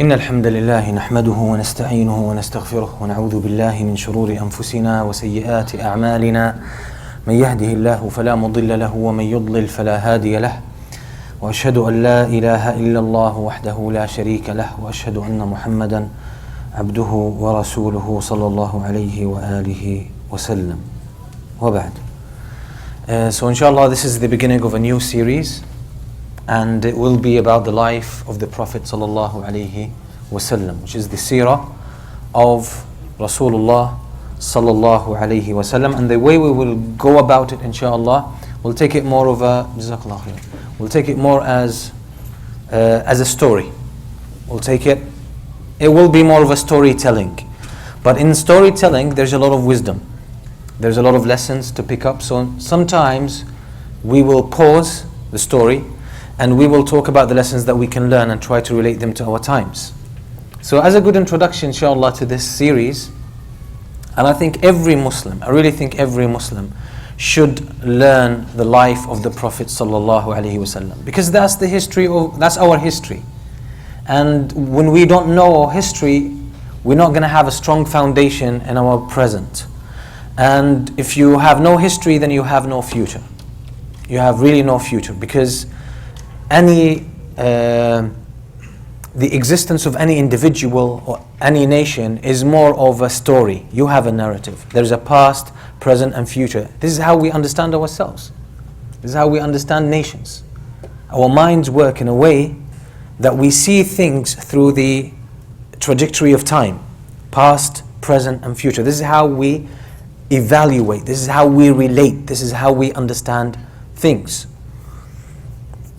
إن الحمد لله نحمده ونستعينه ونستغفره ونعوذ بالله من شرور أنفسنا وسيئات أعمالنا من يهده الله فلا مضل له ومن يضلل فلا هادي له وأشهد أن لا إله إلا الله وحده لا شريك له وأشهد أن محمدا عبده ورسوله صلى الله عليه وآله وسلم وبعد. So inshallah this is the beginning of a new series, and it will be about the life of the Prophet sallallahu alaihi wasallam, which is the seerah of Rasulullah sallallahu alaihi wasallam. And the way we will go about it, inshallah, we'll take it more of a we'll take it more as a story. It will be more of a storytelling. But in storytelling, there's a lot of wisdom. There's a lot of lessons to pick up. So sometimes we will pause the story and we will talk about the lessons that we can learn and try to relate them to our times. So as a good introduction, inshallah, to this series, and I really think every Muslim should learn the life of the Prophet sallallahu alaihi wasallam, because that's our history. And when we don't know our history, we're not going to have a strong foundation in our present. And if you have no history, then you have no future. You have really no future, because the existence of any individual or any nation is more of a story. You have a narrative. There's a past, present and future. This is how we understand ourselves. This is how we understand nations. Our minds work in a way that we see things through the trajectory of time, past, present and future. This is how we evaluate. This is how we relate. This is how we understand things.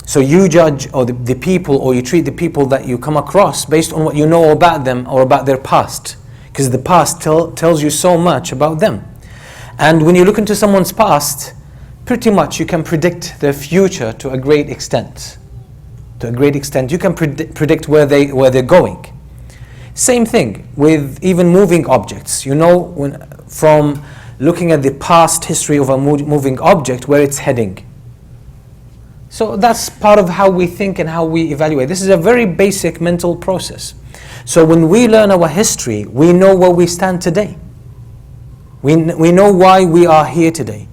So you judge the people, or you treat the people that you come across based on what you know about them or about their past, because the past tells you so much about them. And when you look into someone's past, pretty much you can predict their future to a great extent. You can predict where they're going. Same thing with even moving objects. You know, from looking at the past history of a moving object, where it's heading. So that's part of how we think and how we evaluate. This is a very basic mental process. So when we learn our history, we know where we stand today. We know why we are here today.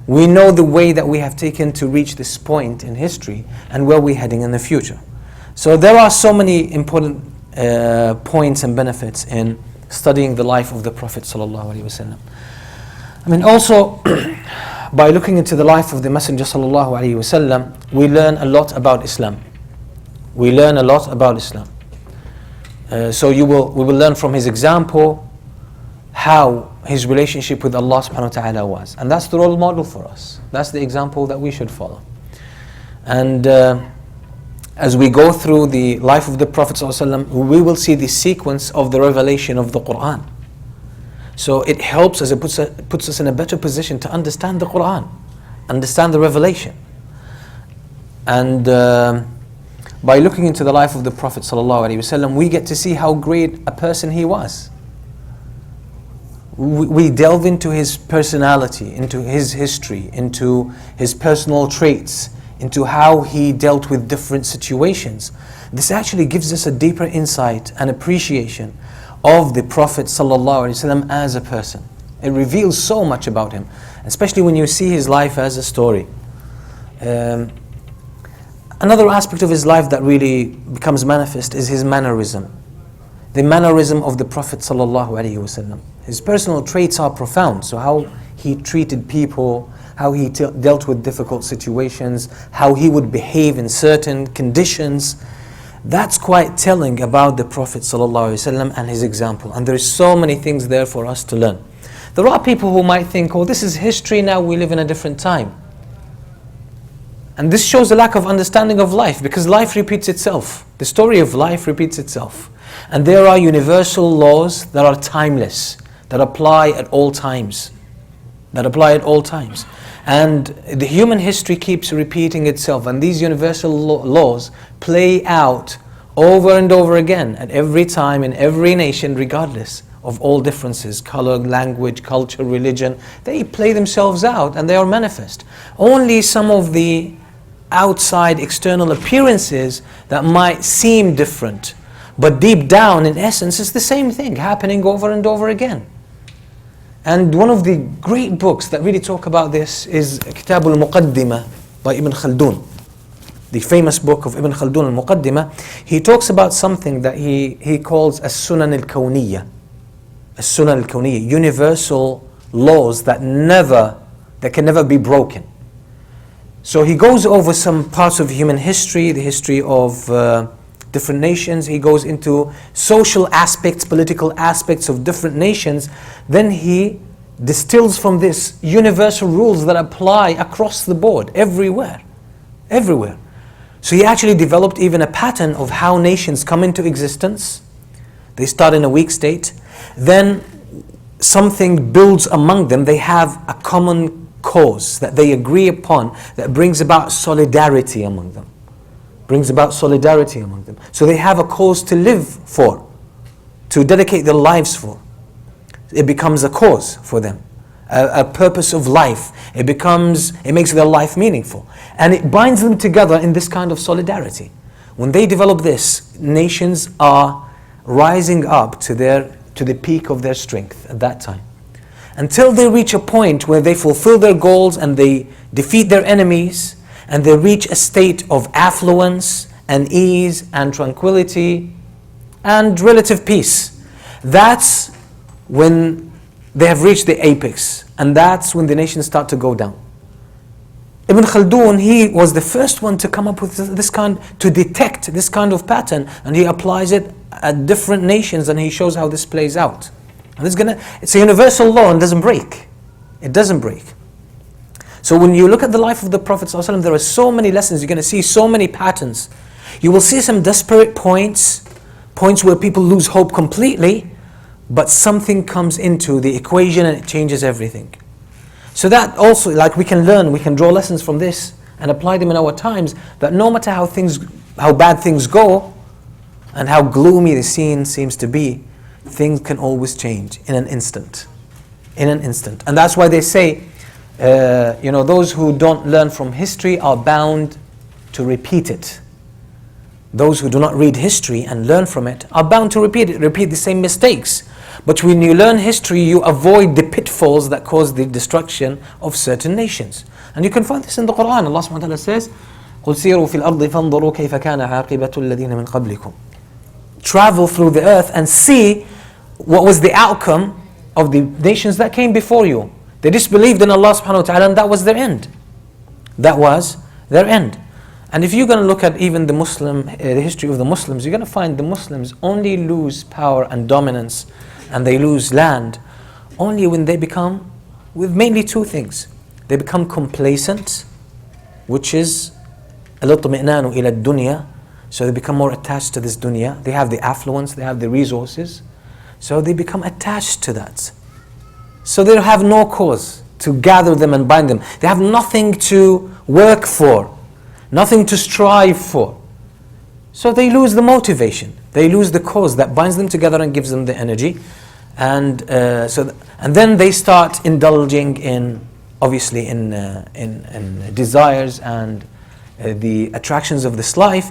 We know the way that we have taken to reach this point in history and where we're heading in the future. So there are so many important points and benefits in studying the life of the Prophet sallallahu alaihi wasallam. I mean, also by looking into the life of the Messenger sallallahu alaihi wasallam, we learn a lot about Islam. So we will learn from his example how his relationship with Allah subhanahu wa ta'ala was. And that's the role model for us. That's the example that we should follow. And as we go through the life of the Prophet sallallahu alaihi wasallam, we will see the sequence of the revelation of the Quran. So it helps us, it puts us in a better position to understand the Quran, understand the revelation. And by looking into the life of the Prophet ﷺ, we get to see how great a person he was. We delve into his personality, into his history, into his personal traits, into how he dealt with different situations. This actually gives us a deeper insight and appreciation of the Prophet ﷺ as a person. It reveals so much about him, especially when you see his life as a story. Another aspect of his life that really becomes manifest is his mannerism. The mannerism of the Prophet ﷺ. His personal traits are profound. So how he treated people, how he dealt with difficult situations, how he would behave in certain conditions. That's quite telling about the Prophet ﷺ and his example. And there is so many things there for us to learn. There are people who might think, oh, this is history now, we live in a different time. And this shows a lack of understanding of life, because life repeats itself. The story of life repeats itself. And there are universal laws that are timeless, that apply at all times. And the human history keeps repeating itself, and these universal laws play out over and over again at every time in every nation, regardless of all differences, color, language, culture, religion. They play themselves out and they are manifest. Only some of the outside external appearances that might seem different, But deep down, in essence, it's the same thing happening over and over again. And one of the great books that really talk about this is Kitab al-Muqaddimah by Ibn Khaldun. The famous book of Ibn Khaldun al-Muqaddimah. He talks about something that he calls as-Sunan al-Kawniyya. As-Sunan al-Kawniyya, universal laws that can never be broken. So he goes over some parts of human history, the history of different nations. He goes into social aspects, political aspects of different nations. Then he distills from this universal rules that apply across the board, everywhere. So he actually developed even a pattern of how nations come into existence. They start in a weak state. Then something builds among them. They have a common cause that they agree upon that brings about solidarity among them. So they have a cause to live for, to dedicate their lives for. It becomes a cause for them, a purpose of life. It makes their life meaningful. And it binds them together in this kind of solidarity. When they develop this, nations are rising up to the peak of their strength at that time. Until they reach a point where they fulfill their goals and they defeat their enemies and they reach a state of affluence and ease and tranquility and relative peace. That's when they have reached the apex, and that's when the nations start to go down. Ibn Khaldun, he was the first one to come up with to detect this kind of pattern, and he applies it at different nations and he shows how this plays out. And it's a universal law and doesn't break. It doesn't break. So when you look at the life of the Prophet ﷺ, there are so many lessons. You're going to see so many patterns. You will see some desperate points where people lose hope completely, but something comes into the equation and it changes everything. So that also, we can draw lessons from this and apply them in our times, that no matter how bad things go and how gloomy the scene seems to be, things can always change in an instant. And that's why they say, those who don't learn from history are bound to repeat it. Those who do not read history and learn from it are bound to repeat the same mistakes. But when you learn history, you avoid the pitfalls that cause the destruction of certain nations. And you can find this in the Quran. Allah subhanahu wa ta'ala says, قُلْ سِيرُوا فِي الْأَرْضِ فَانظُرُوا كَيْفَ كَانَ عَاقِبَةُ الَّذِينَ مِنْ قَبْلِكُمْ. Travel through the earth and see what was the outcome of the nations that came before you. They disbelieved in Allah subhanahu wa ta'ala, and that was their end. And if you're going to look at even the history of the Muslims, you're going to find the Muslims only lose power and dominance and they lose land only when they become, with mainly two things. They become complacent, which is الِاطْمِئْنَانُ إِلَى الدُّنْيَا. So they become more attached to this dunya. They have the affluence, they have the resources. So they become attached to that. So they have no cause to gather them and bind them. They have nothing to work for, nothing to strive for. So they lose the motivation. They lose the cause that binds them together and gives them the energy. And then they start indulging in desires and the attractions of this life.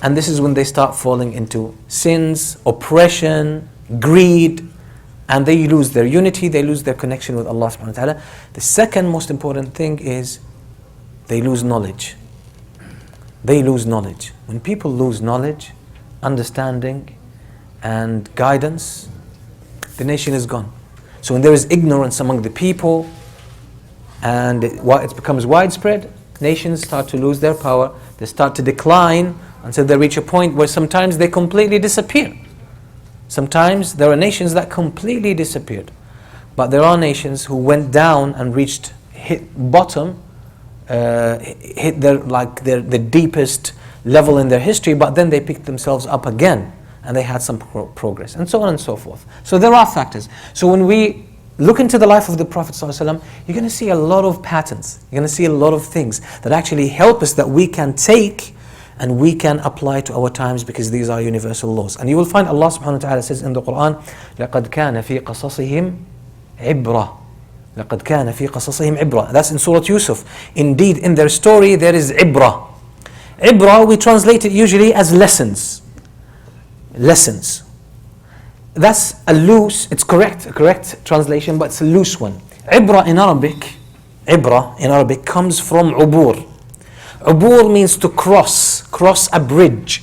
And this is when they start falling into sins, oppression, greed, and they lose their unity, they lose their connection with Allah subhanahu wa ta'ala. The second most important thing is they lose knowledge. When people lose knowledge, understanding, and guidance, the nation is gone. So when there is ignorance among the people and it becomes widespread, nations start to lose their power, they start to decline until they reach a point where sometimes they completely disappear. Sometimes there are nations that completely disappeared, but there are nations who went down and hit bottom, hit the deepest level in their history, but then they picked themselves up again and they had some progress, and so on and so forth. So there are factors. So when we look into the life of the Prophet ﷺ, you're going to see a lot of patterns. You're going to see a lot of things that actually help us, that we can take and we can apply to our times, because these are universal laws. And you will find Allah subhanahu wa ta'ala says in the Quran, لَقَدْ كَانَ فِي قَصَصِهِمْ عِبْرَةٌ. لَقَدْ كَانَ فِي قَصَصِهِمْ عِبْرَةٌ. That's in Surah Yusuf. Indeed, in their story there is ibrah. Ibrah, we translate it usually as lessons. lessons. That's a loose, it's correct, a correct translation, but it's a loose one. Ibra in Arabic comes from ubur. Ubur means to cross a bridge.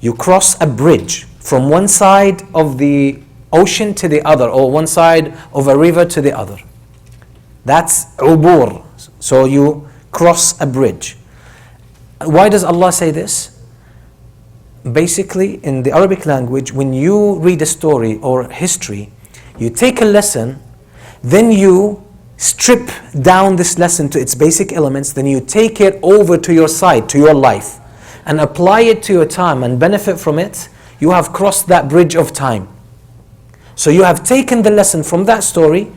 You cross a bridge from one side of the ocean to the other, or one side of a river to the other. That's ubur. So you cross a bridge. Why does Allah say this? Basically, in the Arabic language, when you read a story or history, you take a lesson, then you strip down this lesson to its basic elements, then you take it over to your side, to your life, and apply it to your time and benefit from it. You have crossed that bridge of time. So you have taken the lesson from that story,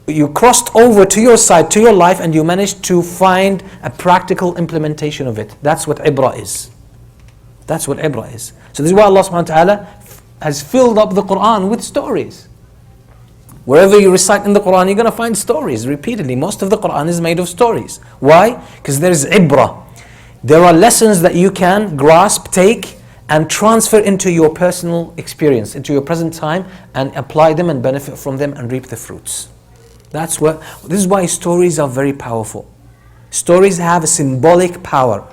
you crossed over to your side, to your life, and you managed to find a practical implementation of it. That's what ibra is. That's what ibra is. So this is why Allah subhanahu wa ta'ala has filled up the Quran with stories. Wherever you recite in the Quran, you're going to find stories repeatedly. Most of the Quran is made of stories. Why? Because there is ibra. There are lessons that you can grasp, take, and transfer into your personal experience, into your present time, and apply them and benefit from them and reap the fruits. This is why stories are very powerful. Stories have a symbolic power.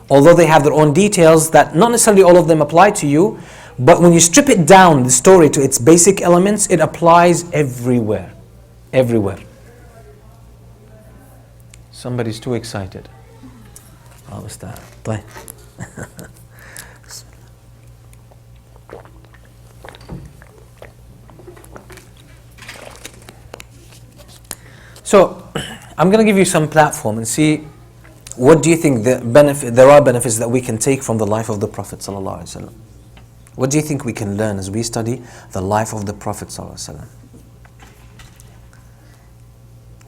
Although they have their own details that not necessarily all of them apply to you, but when you strip it down, the story, to its basic elements, it applies everywhere. Everywhere. Somebody's too excited. Oh, what's that? Play. So, I'm going to give you some platform and see what do you think there are benefits that we can take from the life of the Prophet ﷺ. What do you think we can learn as we study the life of the Prophet ﷺ?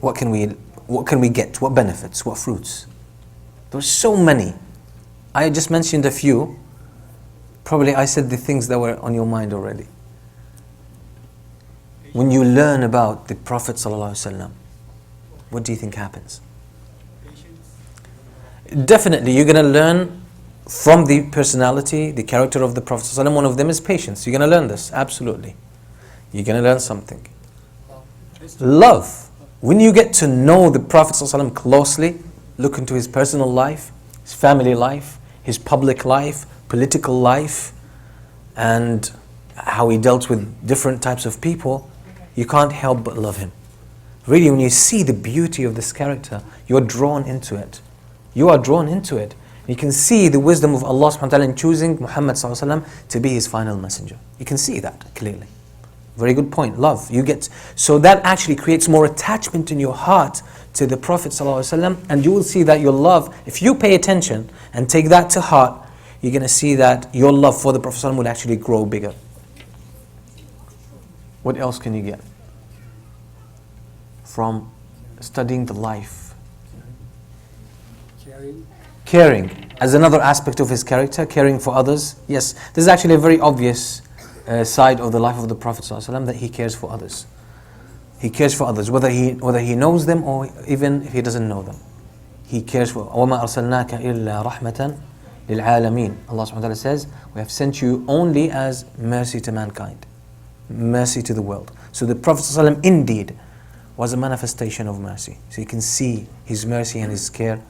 What can we get? What benefits? What fruits? There's so many. I just mentioned a few. Probably I said the things that were on your mind already. When you learn about the Prophet ﷺ, what do you think happens? Definitely, you're going to learn from the personality, the character of the Prophet ﷺ. One of them is patience. You're going to learn this, absolutely. You're going to learn something. Love. When you get to know the Prophet ﷺ closely, look into his personal life, his family life, his public life, political life, and how he dealt with different types of people, you can't help but love him. Really, when you see the beauty of this character, you're drawn into it. You are drawn into it. You can see the wisdom of Allah subhanahu wa ta'ala in choosing Muhammad sallallahu alaihi wasallam to be his final messenger. You can see that clearly. Very good point. Love. So that actually creates more attachment in your heart to the Prophet sallallahu alaihi wasallam, and you will see that your love, if you pay attention and take that to heart, you're going to see that your love for the Prophet sallallahu alaihi wasallam will actually grow bigger. What else can you get from studying the life? Caring as another aspect of his character, caring for others. Yes, this is actually a very obvious side of the life of the Prophet ﷺ, that he cares for others. He cares for others, whether he knows them or even if he doesn't know them. He cares for. وَمَا أَرْسَلْنَاكَ إِلَّا رَحْمَةً لِلْعَالَمِينَ. Allah subhanahu wa ta'ala says, we have sent you only as mercy to mankind, mercy to the world. So the Prophet ﷺ indeed was a manifestation of mercy. So you can see his mercy and his care,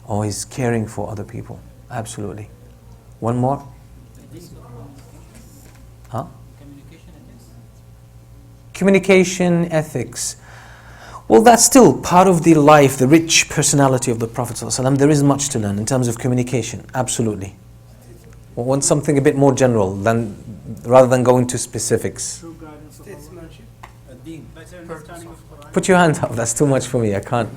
or his caring for other people. Absolutely. One more? Huh? Communication ethics. Well, that's still part of the life, the rich personality of the Prophet ﷺ. There is much to learn in terms of communication. Absolutely. We want something a bit more general rather than going to specifics. Put your hand up. That's too much for me. I can't.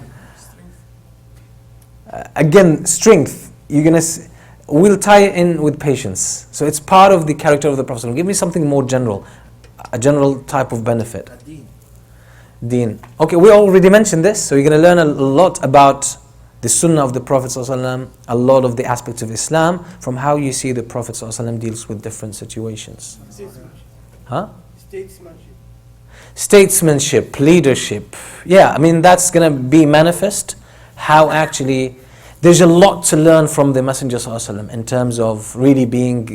Again, strength. We'll tie it in with patience. So it's part of the character of the Prophet. Give me something more general, a general type of benefit. Deen. Okay, we already mentioned this, so you're going to learn a lot about the Sunnah of the Prophet ﷺ, a lot of the aspects of Islam from how you see the Prophet ﷺ deals with different situations. Huh? Statesmanship, leadership. Yeah, I mean that's going to be manifest. How actually, there's a lot to learn from the Messenger ﷺ in terms of really being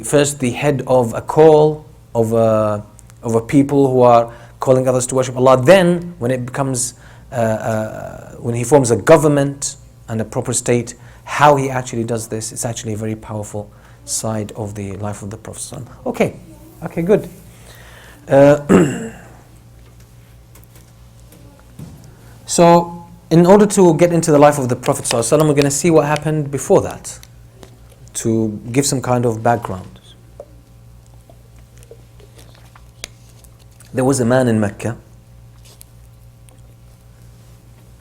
first the head of a call of a people who are calling others to worship Allah. Then when it becomes when he forms a government and a proper state, how he actually does this, it's actually a very powerful side of the life of the Prophet. Okay, good. So in order to get into the life of the Prophet ﷺ, we're going to see what happened before that, to give some kind of background. There was a man in Mecca,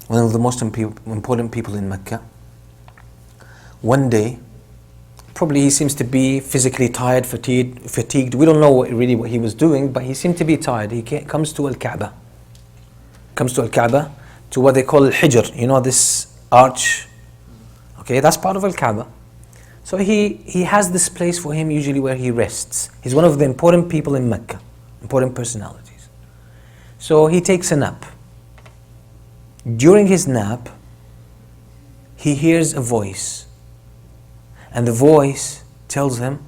one of the most important people in Mecca. One day, probably he seems to be physically tired, fatigued. We don't know really what he was doing, but he seemed to be tired. He comes to Al-Kaaba. To what they call Al-Hijr. You know, this arch. Okay, that's part of Al-Kaaba. So he has this place for him usually where he rests. He's one of the important people in Mecca, important personalities. So he takes a nap. During his nap, he hears a voice. And the voice tells him,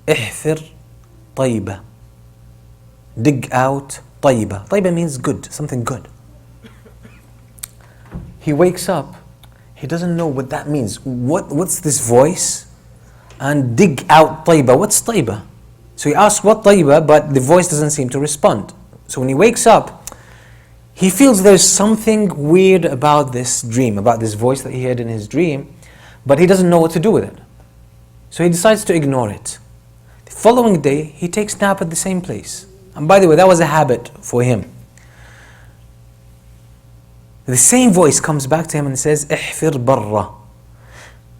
"Ihfir طيبة." Dig out طيبة. طيبة means good, something good. He wakes up, he doesn't know what that means. What's this voice? And dig out طيبة. What's طيبة? So he asks what طيبة, but the voice doesn't seem to respond. So when he wakes up, he feels there's something weird about this dream, about this voice that he heard in his dream, but he doesn't know what to do with it. So he decides to ignore it. The following day, he takes nap at the same place. And by the way, that was a habit for him. The same voice comes back to him and says, "Ihfir barra."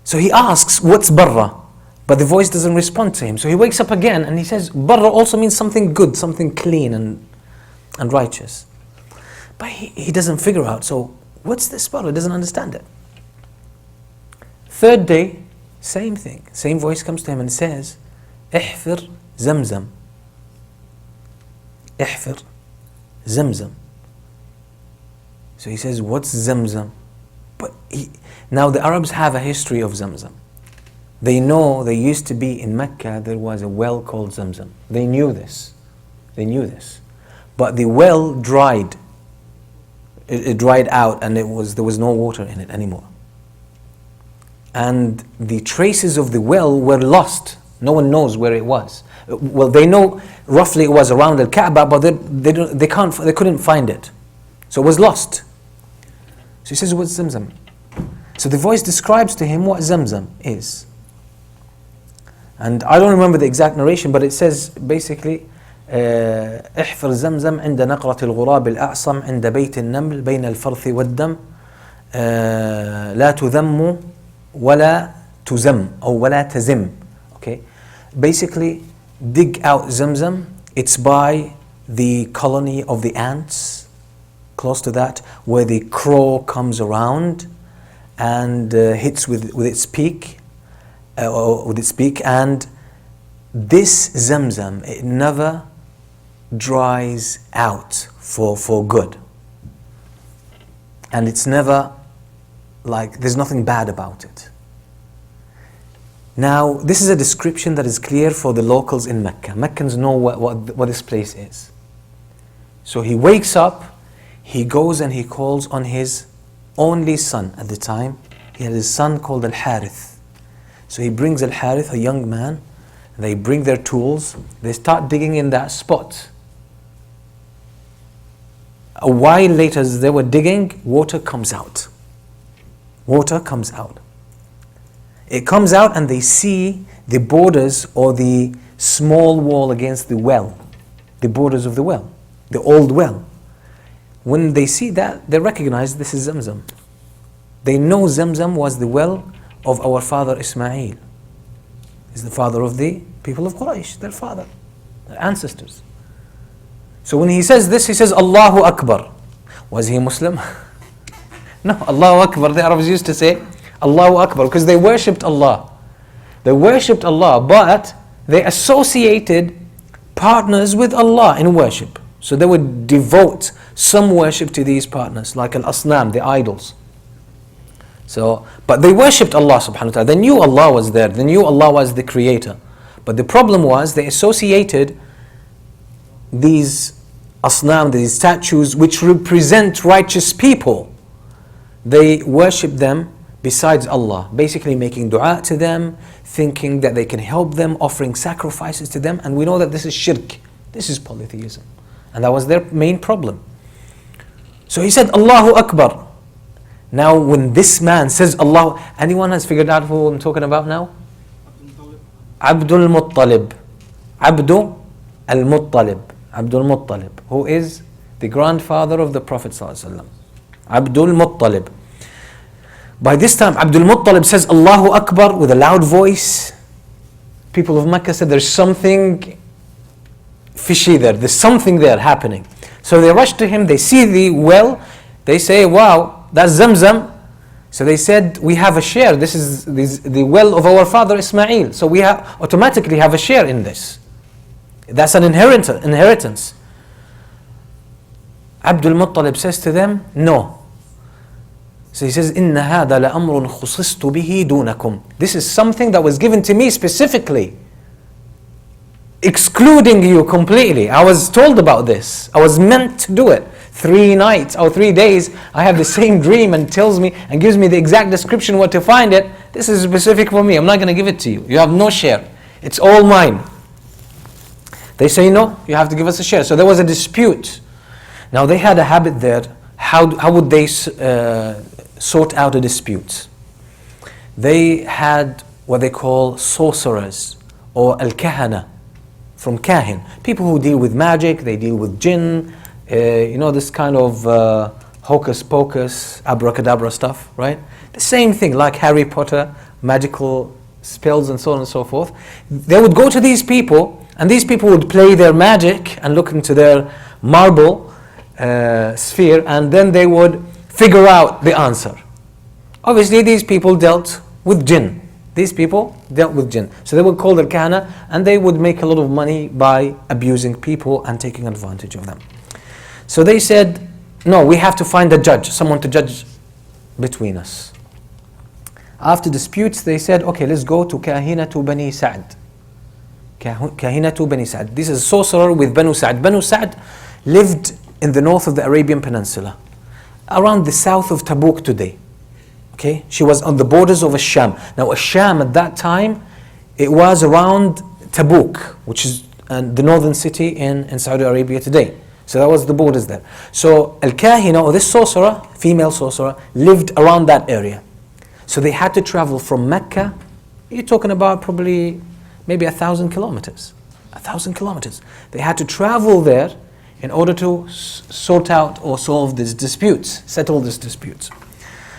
So he asks, "What's barra?" But the voice doesn't respond to him. So he wakes up again and he says, "Barra" also means something good, something clean and righteous. But he doesn't figure out, so what's this barra? He doesn't understand it. Third day, same thing. Same voice comes to him and says, "Ihfir zamzam." Ihfir zamzam. So he says, "What's zamzam?" But now the Arabs have a history of zamzam. They know there used to be in Mecca, there was a well called Zamzam. They knew this. But the well dried. It dried out and there was no water in it anymore. And the traces of the well were lost. No one knows where it was. Well, they know roughly it was around Al-Kaaba, but they couldn't find it. So it was lost. So he says, "What's Zamzam?" So the voice describes to him what Zamzam is. And I don't remember the exact narration, but it says basically, "احفر زمزم عند نقرة الغراب الأعصم عند بيت النمل بين الفرث والدم لا تذم ولا تزم أو ولا تزم." Okay, basically, dig out Zamzam. It's by the colony of the ants, close to that, where the crow comes around and hits with its beak. And this Zamzam, it never dries out for good. And it's never like, there's nothing bad about it. Now, this is a description that is clear for the locals in Mecca. Meccans know what this place is. So he wakes up, he goes and he calls on his only son at the time. He had a son called Al-Harith. So he brings Al-Harith, a young man, they bring their tools, they start digging in that spot. A while later, as they were digging, water comes out. It comes out and they see the borders or the small wall against the well, the borders of the well, the old well. When they see that, they recognize this is Zamzam. They know Zamzam was the well of our father Ismail. He's the father of the people of Quraysh, their father, their ancestors. So when he says this, he says Allahu Akbar. Was he Muslim? No, Allahu Akbar. The Arabs used to say Allahu Akbar because they worshipped Allah. But they associated partners with Allah in worship. So they would devote some worship to these partners, like al-asnam, the idols. So, but they worshipped Allah subhanahu wa ta'ala. They knew Allah was there. They knew Allah was the creator. But the problem was they associated these asnam, these statues which represent righteous people. They worship them besides Allah, basically making dua to them, thinking that they can help them, offering sacrifices to them. And we know that this is shirk, this is polytheism. And that was their main problem. So he said, Allahu Akbar. Now when this man says Allah, anyone has figured out who I'm talking about now? Abdul Muttalib. Abdul Al-Muttalib. Abdul Muttalib, who is the grandfather of the Prophet ﷺ. Abdul Muttalib. By this time, Abdul Muttalib says Allahu Akbar with a loud voice. People of Mecca said there's something fishy there. There's something there happening. So they rush to him, they see the well, they say, wow, that's Zamzam. So they said, we have a share. This is the well of our father Ismail. So we automatically have a share in this. That's an inheritance. Abdul Muttalib says to them, no. So he says, إِنَّ هَذَا لَأَمْرٌ خُصِصْتُ بِهِ دُونَكُمْ. This is something that was given to me specifically, excluding you completely. I was told about this. I was meant to do it. 3 nights or 3 days, I have the same dream and tells me and gives me the exact description where to find it. This is specific for me. I'm not going to give it to you. You have no share. It's all mine. They say, no, you have to give us a share. So there was a dispute. Now they had a habit there. How would they sort out a dispute? They had what they call sorcerers or al-kahana, from kahin. People who deal with magic, they deal with jinn, this kind of hocus pocus, abracadabra stuff, right? The same thing like Harry Potter, magical spells and so on and so forth. They would go to these people, and these people would play their magic and look into their marble sphere, and then they would figure out the answer. Obviously, these people dealt with jinn. These people dealt with jinn. So they were called al-kahana, and they would make a lot of money by abusing people and taking advantage of them. So they said, no, we have to find a judge, someone to judge between us. After disputes, they said, okay, let's go to Kahinatu Bani Sa'd. Kahinatu Bani Sa'd. This is a sorcerer with Banu Sa'd. Banu Sa'd lived in the north of the Arabian Peninsula, around the south of Tabuk today. Okay, she was on the borders of Asham. Now Asham at that time, it was around Tabuk, which is the northern city in Saudi Arabia today. So that was the borders there. So Al-Kahina, or this sorcerer, female sorcerer, lived around that area. So they had to travel from Mecca. You're talking about probably maybe 1,000 kilometers. 1,000 kilometers. They had to travel there in order to sort out or solve these disputes, settle these disputes.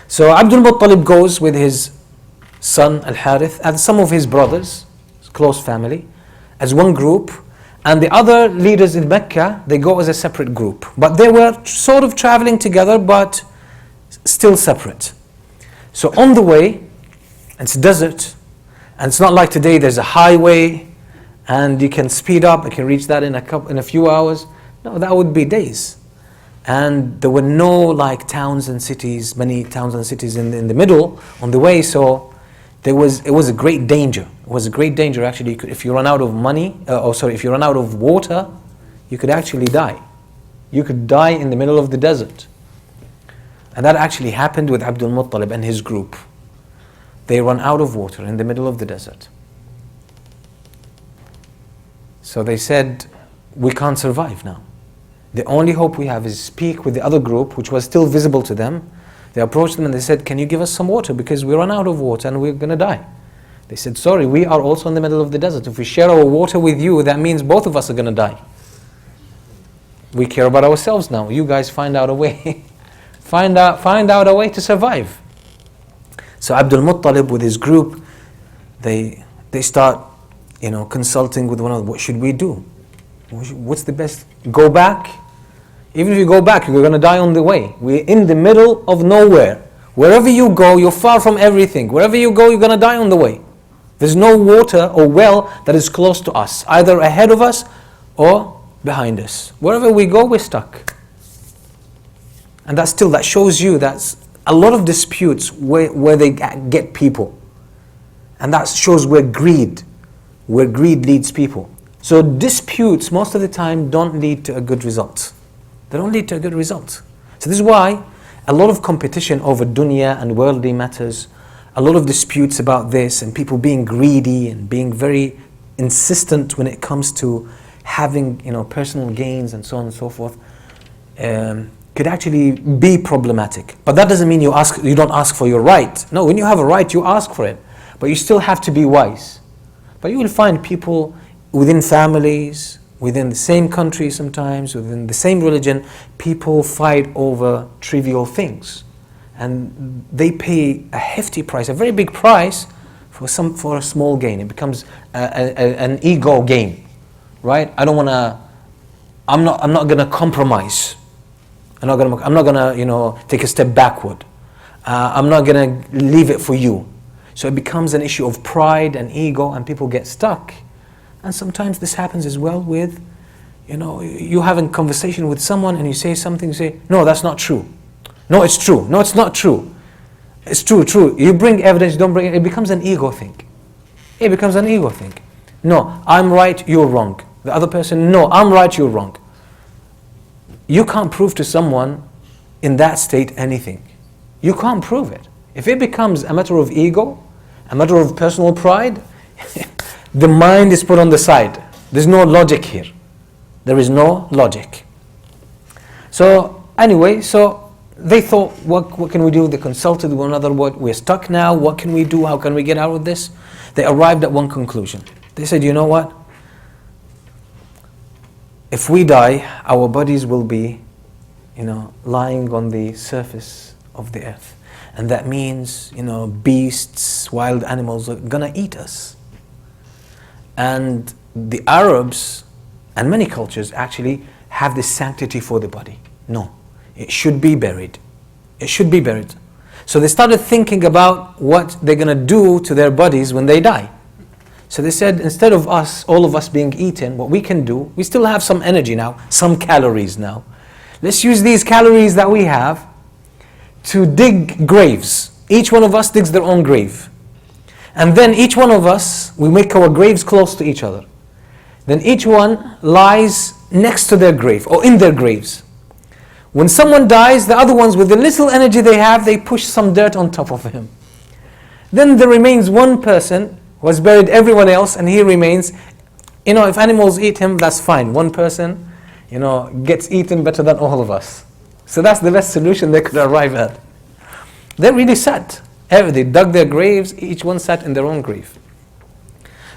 So Abdul Muttalib goes with his son Al-Harith and some of his brothers, his close family, as one group, and the other leaders in Mecca, they go as a separate group. But they were sort of traveling together, but still separate. So on the way, it's desert, and it's not like today there's a highway and you can speed up, you can reach that in a few hours. No, that would be days. And there were no like towns and cities, many towns and cities in the middle on the way, so it was a great danger. It was a great danger actually. If you run out of if you run out of water, you could actually die. You could die in the middle of the desert. And that actually happened with Abdul Muttalib and his group. They run out of water in the middle of the desert. So they said, we can't survive now. The only hope we have is speak with the other group, which was still visible to them. They approached them and they said, can you give us some water? Because we run out of water and we're going to die. They said, sorry, we are also in the middle of the desert. If we share our water with you, that means both of us are going to die. We care about ourselves now. You guys find out a way. Find out a way to survive. So Abdul Muttalib with his group, they start, consulting with one another. What should we do? What's the best? Go back? Even if you go back, you're going to die on the way. We're in the middle of nowhere. Wherever you go, you're far from everything. Wherever you go, you're going to die on the way. There's no water or well that is close to us, either ahead of us or behind us. Wherever we go, we're stuck. And that shows you that's a lot of disputes where they get people. And that shows where greed where greed leads people. So disputes most of the time don't lead to a good result. They don't lead to a good result. So this is why a lot of competition over dunya and worldly matters, a lot of disputes about this, and people being greedy and being very insistent when it comes to having, personal gains and so on and so forth, could actually be problematic. But that doesn't mean you don't ask for your right. No, when you have a right, you ask for it. But you still have to be wise. But you will find people within families, within the same country sometimes, within the same religion, people fight over trivial things. And they pay a hefty price, a very big price for a small gain. It becomes an ego game, right? I'm not gonna compromise. I'm not gonna take a step backward. I'm not gonna leave it for you. So it becomes an issue of pride and ego, and people get stuck. And sometimes this happens as well with, you having a conversation with someone and you say something, you say, no, that's not true. No, it's true. No, it's not true. It's true. You bring evidence, you don't bring it becomes an ego thing. It becomes an ego thing. No, I'm right, you're wrong. The other person, no, I'm right, you're wrong. You can't prove to someone in that state anything. You can't prove it. If it becomes a matter of ego, a matter of personal pride, the mind is put on the side. There's no logic here. There is no logic. So anyway, they thought, what can we do? They consulted one another. We're stuck now. What can we do? How can we get out of this? They arrived at one conclusion. They said, you know what? If we die, our bodies will be, lying on the surface of the earth. And that means, beasts, wild animals are gonna eat us. And the Arabs and many cultures actually have this sanctity for the body. No, it should be buried. It should be buried. So they started thinking about what they're gonna do to their bodies when they die. So they said, instead of all of us being eaten, what we can do, we still have some energy now, some calories now. Let's use these calories that we have to dig graves. Each one of us digs their own grave. And then each one of us, we make our graves close to each other. Then each one lies next to their grave or in their graves. When someone dies, the other ones, with the little energy they have, they push some dirt on top of him. Then there remains one person who has buried everyone else, and he remains. If animals eat him, that's fine. One person, gets eaten better than all of us. So that's the best solution they could arrive at. They really sat. They dug their graves, each one sat in their own grave.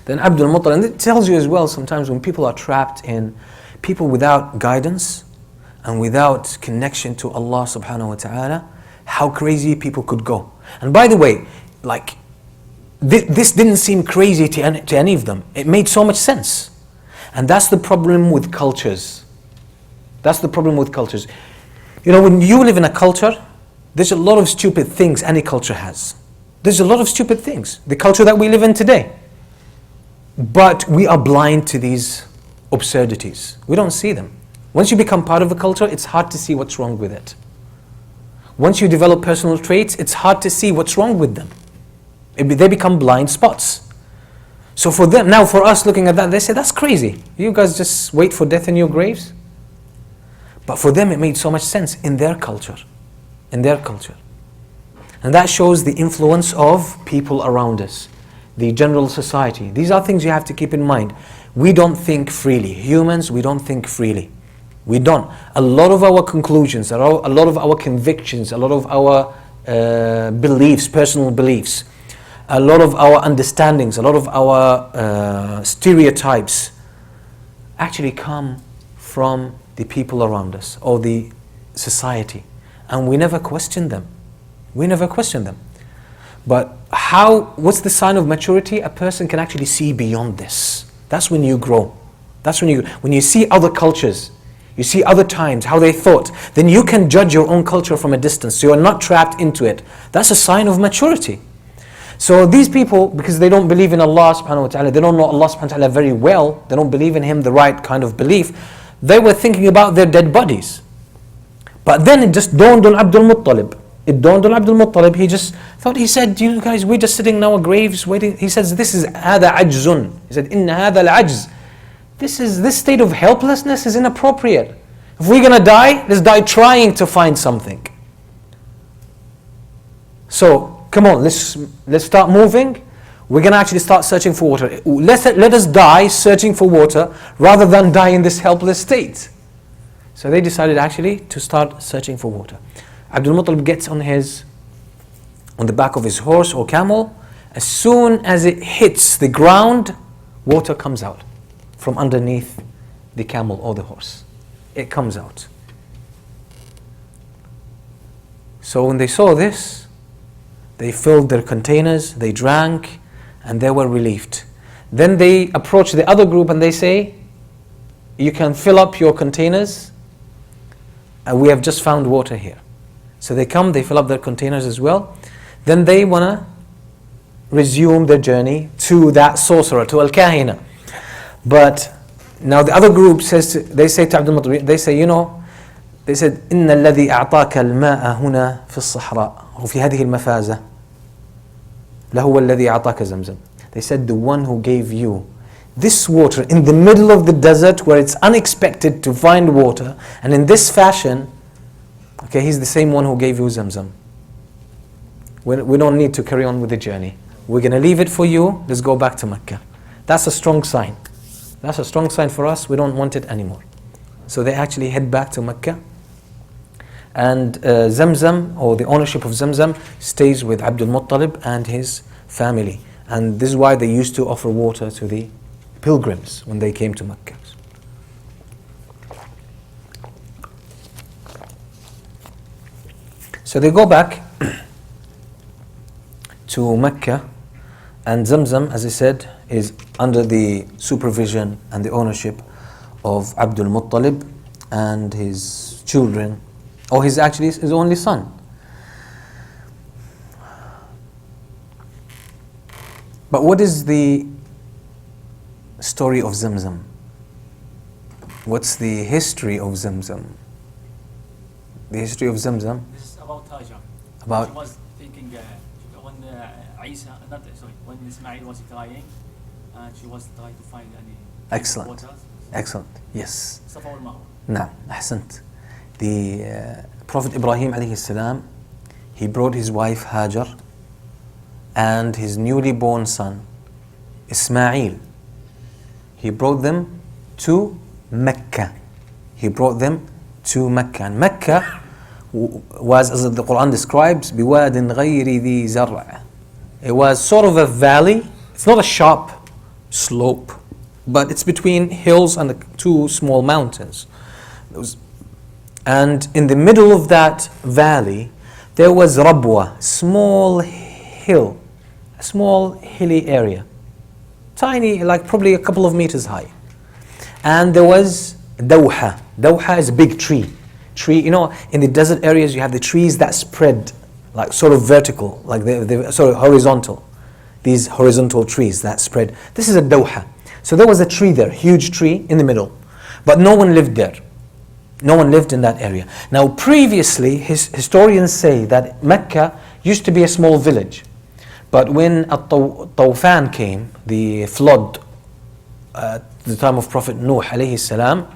Then Abdul Muttalib, and it tells you as well sometimes when people are trapped in, people without guidance and without connection to Allah subhanahu wa ta'ala, how crazy people could go. And by the way, this didn't seem crazy to any of them. It made so much sense. And that's the problem with cultures. That's the problem with cultures. When you live in a culture, there's a lot of stupid things any culture has. There's a lot of stupid things. The culture that we live in today. But we are blind to these absurdities. We don't see them. Once you become part of a culture, it's hard to see what's wrong with it. Once you develop personal traits, it's hard to see what's wrong with them. They become blind spots. So for them, now for us looking at that, they say, that's crazy. You guys just wait for death in your graves? But for them it made so much sense in their culture. In their culture. And that shows the influence of people around us. The general society. These are things you have to keep in mind. We don't think freely. Humans, we don't think freely. We don't. A lot of our conclusions, a lot of our convictions, a lot of our beliefs, personal beliefs, a lot of our understandings, a lot of our stereotypes actually come from the people around us or the society. And we never question them. We never question them. But what's the sign of maturity? A person can actually see beyond this. That's when you grow. That's when you see other cultures, you see other times, how they thought, then you can judge your own culture from a distance. So you're not trapped into it. That's a sign of maturity. So these people, because they don't believe in Allah subhanahu wa ta'ala, they don't know Allah subhanahu wa ta'ala very well, they don't believe in Him the right kind of belief, they were thinking about their dead bodies. But then it just dawned on Abdul Muttalib. it dawned on Abdul Muttalib. He just thought, he said, you guys, we're just sitting in our graves waiting. He says, this is هذا عجز. He said, إن هذا العجز. This state of helplessness is inappropriate. If we're going to die, let's die trying to find something. So, come on, let's start moving. We're going to actually start searching for water. Let us die searching for water rather than die in this helpless state. So they decided actually to start searching for water. Abdul Muttalib gets on the back of his horse or camel. As soon as it hits the ground, water comes out from underneath the camel or the horse. It comes out. So when they saw this, they filled their containers, they drank, and they were relieved. Then they approach the other group and they say, you can fill up your containers, and we have just found water here. So they come, they fill up their containers as well. Then they want to resume their journey to that sorcerer, to Al-Kahina. But now the other group they say to Abdul Muttalib, they say, they said, إن الذي أعطاك الماء هنا في الصحراء وفي هذه المفازة لهو الذي أعطاك زمزم. They said, the one who gave you this water in the middle of the desert where it's unexpected to find water, and in this fashion, okay, he's the same one who gave you Zamzam. We don't need to carry on with the journey. We're going to leave it for you. Let's go back to Mecca. That's a strong sign. That's a strong sign for us. We don't want it anymore. So they actually head back to Mecca. And Zamzam, or the ownership of Zamzam, stays with Abdul Muttalib and his family. And this is why they used to offer water to the pilgrims when they came to Mecca. So they go back to Mecca, and Zamzam, as I said, is under the supervision and the ownership of Abdul Muttalib and his children, or his only son. But what is the story of Zamzam? What's the history of Zamzam? The history of Zamzam? This is about Hajar. About she was thinking when Ismail was crying, and she was trying to find any excellent, water. excellent, yes. Safa wal Marwa. Naam, ahsant. The Prophet Ibrahim alayhi salam, he brought his wife Hajar and his newly born son Ismail. He brought them to Mecca. He brought them to Mecca. And Mecca was, as the Quran describes, بِوَادٍ غَيْرِ ذِي زَرْعٍ. It was sort of a valley. It's not a sharp slope, but it's between hills and two small mountains. And in the middle of that valley, there was Rabwa, small hill, a small hilly area. Tiny, like probably a couple of meters high. And there was Dawha. Dawha is a big tree. In the desert areas you have the trees that spread, like sort of vertical, like they're sort of horizontal. These horizontal trees that spread. This is a Dawha. So there was a tree there, huge tree in the middle. But no one lived there. No one lived in that area. Now previously, historians say that Mecca used to be a small village. But when Tawfan came, the flood at the time of Prophet Nuh alayhi salam,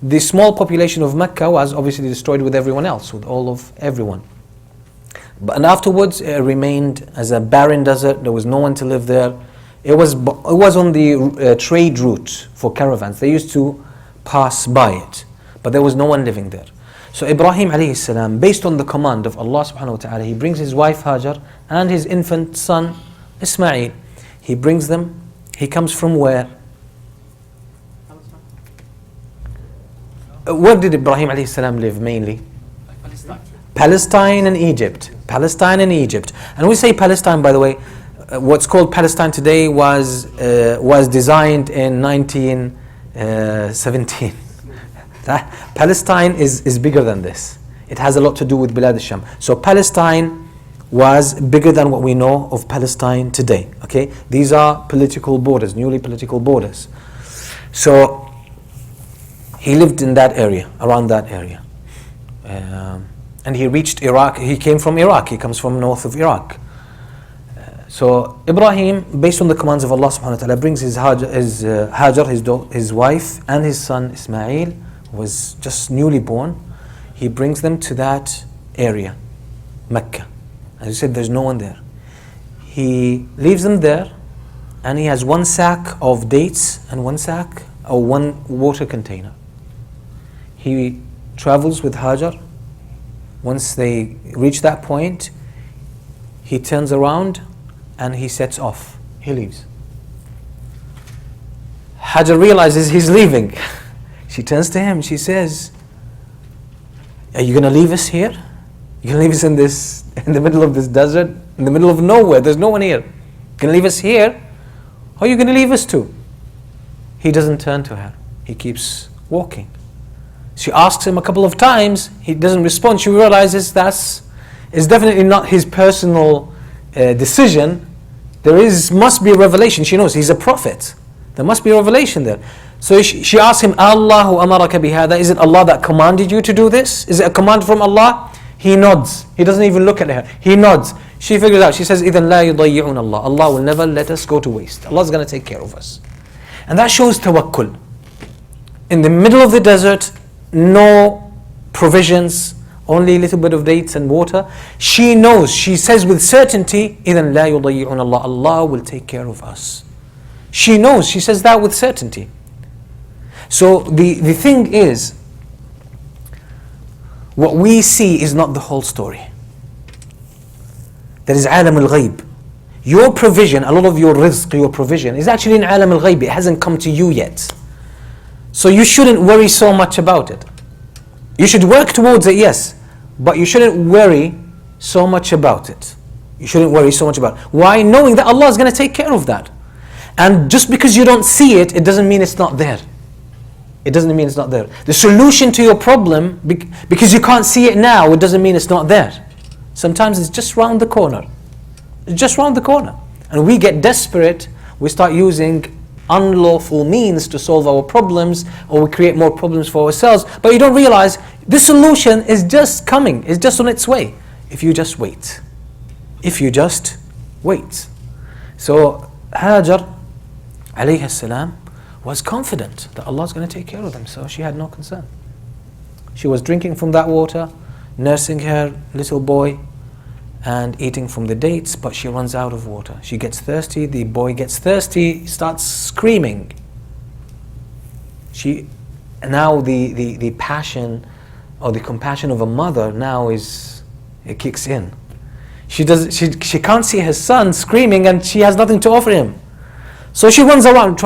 the small population of Mecca was obviously destroyed with everyone else, with all of everyone. And afterwards it remained as a barren desert. There was no one to live there. It was on the trade route for caravans. They used to pass by it, but there was no one living there. So Ibrahim alayhi salam, based on the command of Allah subhanahu wa ta'ala, he brings his wife Hajar and his infant son Ismail. He brings them. He comes from where? Where did Ibrahim alayhi salam live mainly? Palestine and Egypt. Palestine and Egypt. And we say Palestine, by the way, what's called Palestine today was designed in 1917. Palestine is bigger than this. It has a lot to do with Bilad al-Sham. So Palestine was bigger than what we know of Palestine today. Okay, these are political borders, newly political borders. So he lived in that area, around that area. and he reached Iraq. He came from Iraq. He comes from north of Iraq. So Ibrahim, based on the commands of Allah subhanahu wa ta'ala, brings his Hajar, his wife, and his son Ismail, who was just newly born. He brings them to that area, Mecca. As he said, there's no one there. He leaves them there, and he has one sack of dates and one water container. He travels with Hajar. Once they reach that point, he turns around and he sets off. He leaves. Hajar realizes he's leaving. She turns to him. She says, "Are you going to leave us here? You're going to leave us in the middle of this desert, in the middle of nowhere? There's no one here. You're going to leave us here? Who are you going to leave us to?" He doesn't turn to her. He keeps walking. She asks him a couple of times. He doesn't respond. She realizes it's definitely not his personal decision. Must be a revelation. She knows he's a prophet. There must be a revelation there. So she asks him, "Allahu amaraka bihada?" Is it Allah that commanded you to do this? Is it a command from Allah? He nods. He doesn't even look at her. He nods. She figures out. She says, "Idhan la yudayyu'un Allah." Allah will never let us go to waste. Allah's going to take care of us. And that shows tawakkul. In the middle of the desert, no provisions, only a little bit of dates and water. She knows, she says with certainty, إِذَنْ لَا يُضَيِّعُونَ اللَّهِ, Allah will take care of us. She knows, she says that with certainty. So the thing is, what we see is not the whole story. There is alam al-ghayb. Your provision, a lot of your rizq, your provision, is actually in alam al-ghayb. It hasn't come to you yet. So you shouldn't worry so much about it. You should work towards it, yes, but you shouldn't worry so much about it. You shouldn't worry so much about it. Why? Knowing that Allah is going to take care of that. And just because you don't see it, it doesn't mean it's not there. It doesn't mean it's not there. The solution to your problem, because you can't see it now, it doesn't mean it's not there. Sometimes it's just round the corner. It's just round the corner. And we get desperate, we start using unlawful means to solve our problems, or we create more problems for ourselves, but you don't realize the solution is just coming, it's just on its way, if you just wait. If you just wait. So Hajar alayhi salam was confident that Allah is going to take care of them, so she had no concern. She was drinking from that water, nursing her little boy, and eating from the dates, but she runs out of water. She gets thirsty, the boy gets thirsty, starts screaming. Now the passion or the compassion of a mother now it kicks in. She can't see her son screaming and she has nothing to offer him. So she runs around,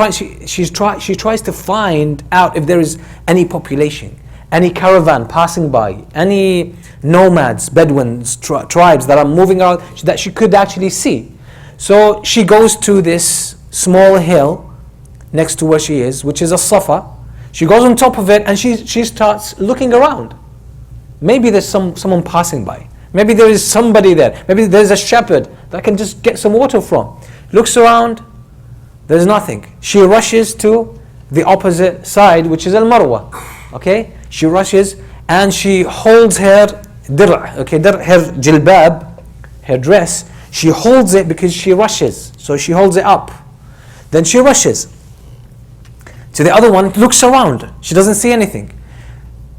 she tries to find out if there is any population, any caravan passing by, any nomads, Bedouins, tribes that are moving around that she could actually see. So she goes to this small hill next to where she is, which is a Safa. She goes on top of it and she starts looking around. Maybe there's someone passing by. Maybe there is somebody there. Maybe there's a shepherd that I can just get some water from. Looks around, there's nothing. She rushes to the opposite side, which is Al-Marwa. Okay? She rushes and she holds her dir', her jilbab, her dress. She holds it because she rushes. So she holds it up. Then she rushes to the other one, looks around. She doesn't see anything.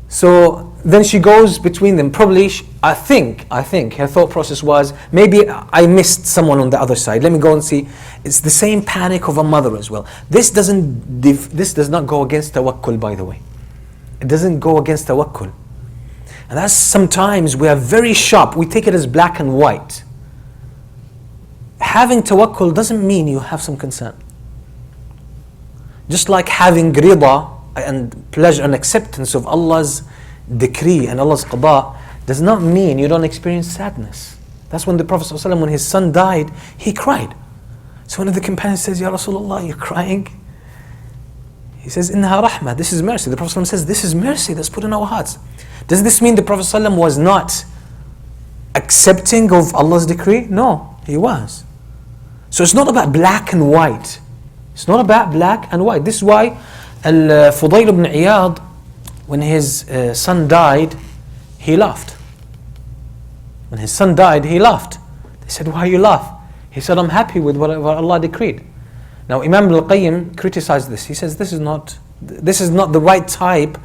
So then she goes between them. Probably, I think her thought process was, maybe I missed someone on the other side. Let me go and see. It's the same panic of a mother as well. This does not go against tawakkul, by the way. It doesn't go against tawakkul. And that's sometimes we are very sharp. We take it as black and white. Having tawakkul doesn't mean you have some concern. Just like having rida and pleasure and acceptance of Allah's decree and Allah's qada does not mean you don't experience sadness. That's when the Prophet ﷺ, when his son died, he cried. So one of the companions says, "Ya Rasulullah, you're crying?" He says, "Innaha rahmah." This is mercy. The Prophet ﷺ says, this is mercy that's put in our hearts. Does this mean the Prophet ﷺ was not accepting of Allah's decree? No, he was. So it's not about black and white. It's not about black and white. This is why Fudayl ibn Iyad, when his son died, he laughed. When his son died, he laughed. They said, why you laugh? He said, I'm happy with whatever Allah decreed. Now Imam Al-Qayyim criticized this. He says, this is not the right type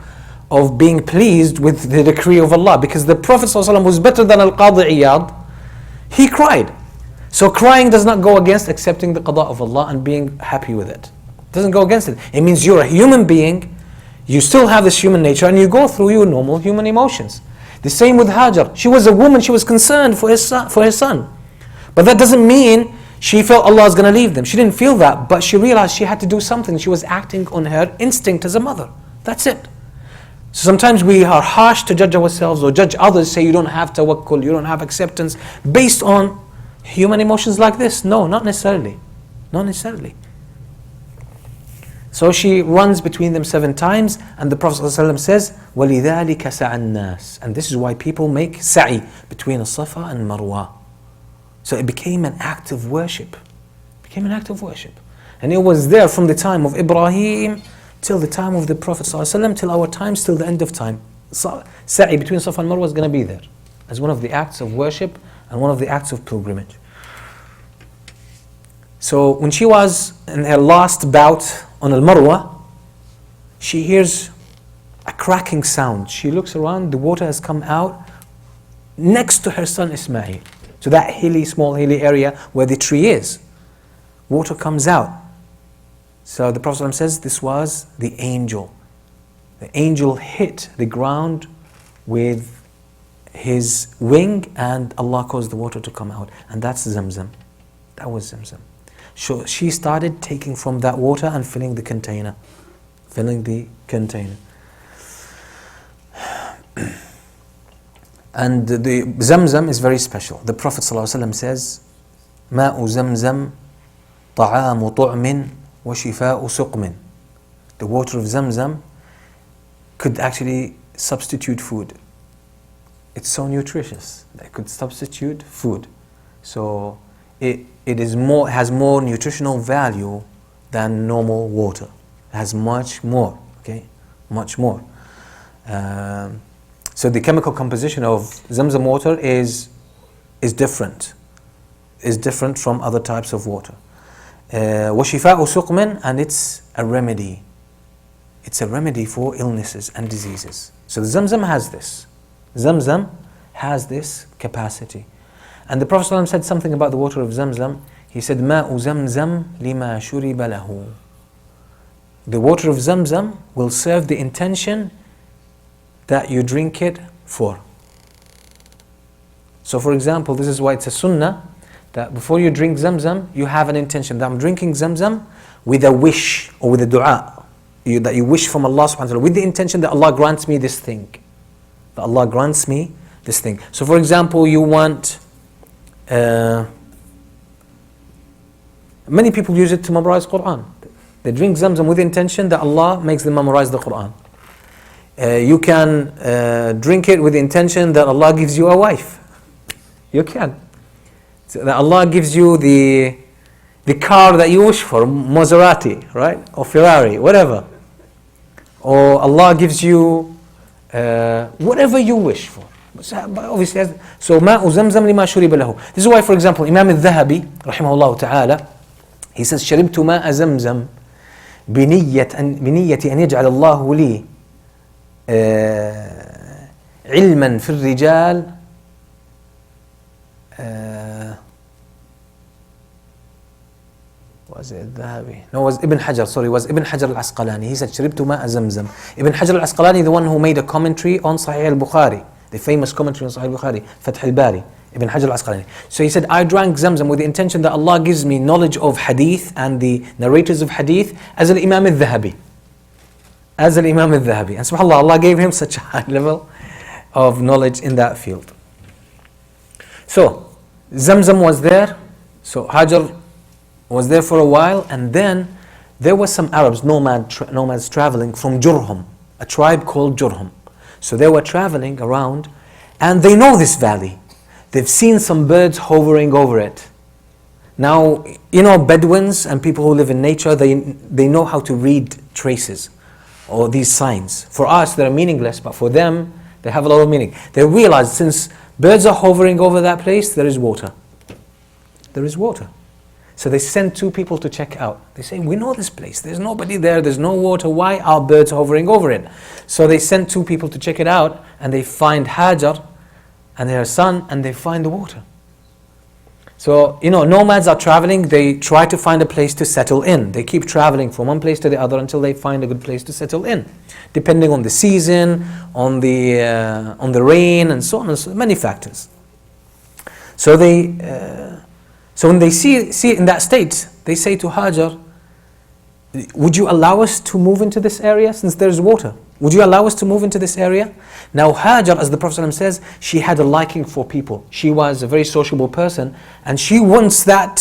of being pleased with the decree of Allah, because the Prophet ﷺ was better than Al-Qadi Iyad. He cried. So crying does not go against accepting the qada of Allah and being happy with it. It doesn't go against it. It means you're a human being, you still have this human nature, and you go through your normal human emotions. The same with Hajar. She was a woman, she was concerned for his son. But that doesn't mean she felt Allah is going to leave them. She didn't feel that, but she realized she had to do something. She was acting on her instinct as a mother. That's it. So sometimes we are harsh to judge ourselves or judge others, say you don't have tawakkul, you don't have acceptance, based on human emotions like this. No, not necessarily. Not necessarily. So she runs between them 7 times, and the Prophet ﷺ says, وَلِذَلِكَ سَعَ النَّاسِ. And this is why people make sa'i between Safa and Marwa. So it became an act of worship. And it was there from the time of Ibrahim till the time of the Prophet ﷺ, till our times, till the end of time. Sa'i between Safa and Marwa is going to be there as one of the acts of worship and one of the acts of pilgrimage. So when she was in her last bout on Al-Marwa, she hears a cracking sound. She looks around, the water has come out next to her son Ismail. So that small hilly area where the tree is, water comes out. So the Prophet ﷺ says this was the angel. The angel hit the ground with his wing, and Allah caused the water to come out. And that's Zamzam. That was Zamzam. So she started taking from that water and filling the container. And the Zamzam is very special. The Prophet ﷺ says, ماء زمزم طعام طعم وشفاء سقم. The water of Zamzam could actually substitute food. It's so nutritious that it could substitute food. So it has more nutritional value than normal water. It has much more, okay? Much more. So the chemical composition of Zamzam water is different from other types of water. وَشِفَاءُ سُقْمٍ, and it's a remedy. It's a remedy for illnesses and diseases. So the Zamzam has this. Zamzam has this capacity. And the Prophet ﷺ said something about the water of Zamzam. He said, مَاءُ زَمْزَمْ لِمَا شُرِبَ لَهُ. The water of Zamzam will serve the intention that you drink it for. So for example, this is why it's a sunnah that before you drink Zamzam, you have an intention that I'm drinking Zamzam with a wish or with a dua that you wish from Allah subhanahu wa ta'ala, with the intention that Allah grants me this thing. That Allah grants me this thing. So for example, you want, many people use it to memorize Quran. They drink Zamzam with the intention that Allah makes them memorize the Quran. You can drink it with the intention that Allah gives you a wife. You can. So that Allah gives you the car that you wish for, Maserati, right? Or Ferrari, whatever. Or Allah gives you whatever you wish for. Obviously, so ماء زمزم لما شرب له. This is why, for example, Imam Al-Dhahabi, rahimahullah ta'ala, he says, شربت ماء زمزم بنية أن يجعل الله لي علما في الرجال was it Dhahabi? No, it was Ibn Hajar, sorry, it was Ibn Hajar Al-Asqalani. He said, شربت ماء زمزم. Ibn Hajar Al-Asqalani, the one who made a commentary on Sahih Al-Bukhari, the famous commentary on Sahih Al-Bukhari, Fath Al-Bari, Ibn Hajar Al-Asqalani. So he said, I drank Zamzam with the intention that Allah gives me knowledge of hadith and the narrators of hadith as Al-Imam Al-Dhahabi. As Al-Imam Al-Dhahabi. And subhanAllah, Allah gave him such a high level of knowledge in that field. So, Zamzam was there. So Hajar was there for a while, and then there were some Arabs, nomads traveling from Jurhum, a tribe called Jurhum. So they were traveling around, and they know this valley. They've seen some birds hovering over it. Now, you know, Bedouins and people who live in nature, they know how to read traces or these signs. For us, they're meaningless, but for them, they have a lot of meaning. They realized since Birds are hovering over that place, there is water. There is water. So they send two people to check out. They say, we know this place, there's nobody there, there's no water, why are birds hovering over it? So they send two people to check it out, and they find Hajar and her son, and they find the water. So, nomads are traveling, they try to find a place to settle in. They keep traveling from one place to the other until they find a good place to settle in, depending on the season, on the rain, and so on, and so many factors. So so when they see it in that state, they say to Hajar, would you allow us to move into this area since there's water? Would you allow us to move into this area? Now Hajar, as the Prophet ﷺ says, she had a liking for people. She was a very sociable person, and she wants that,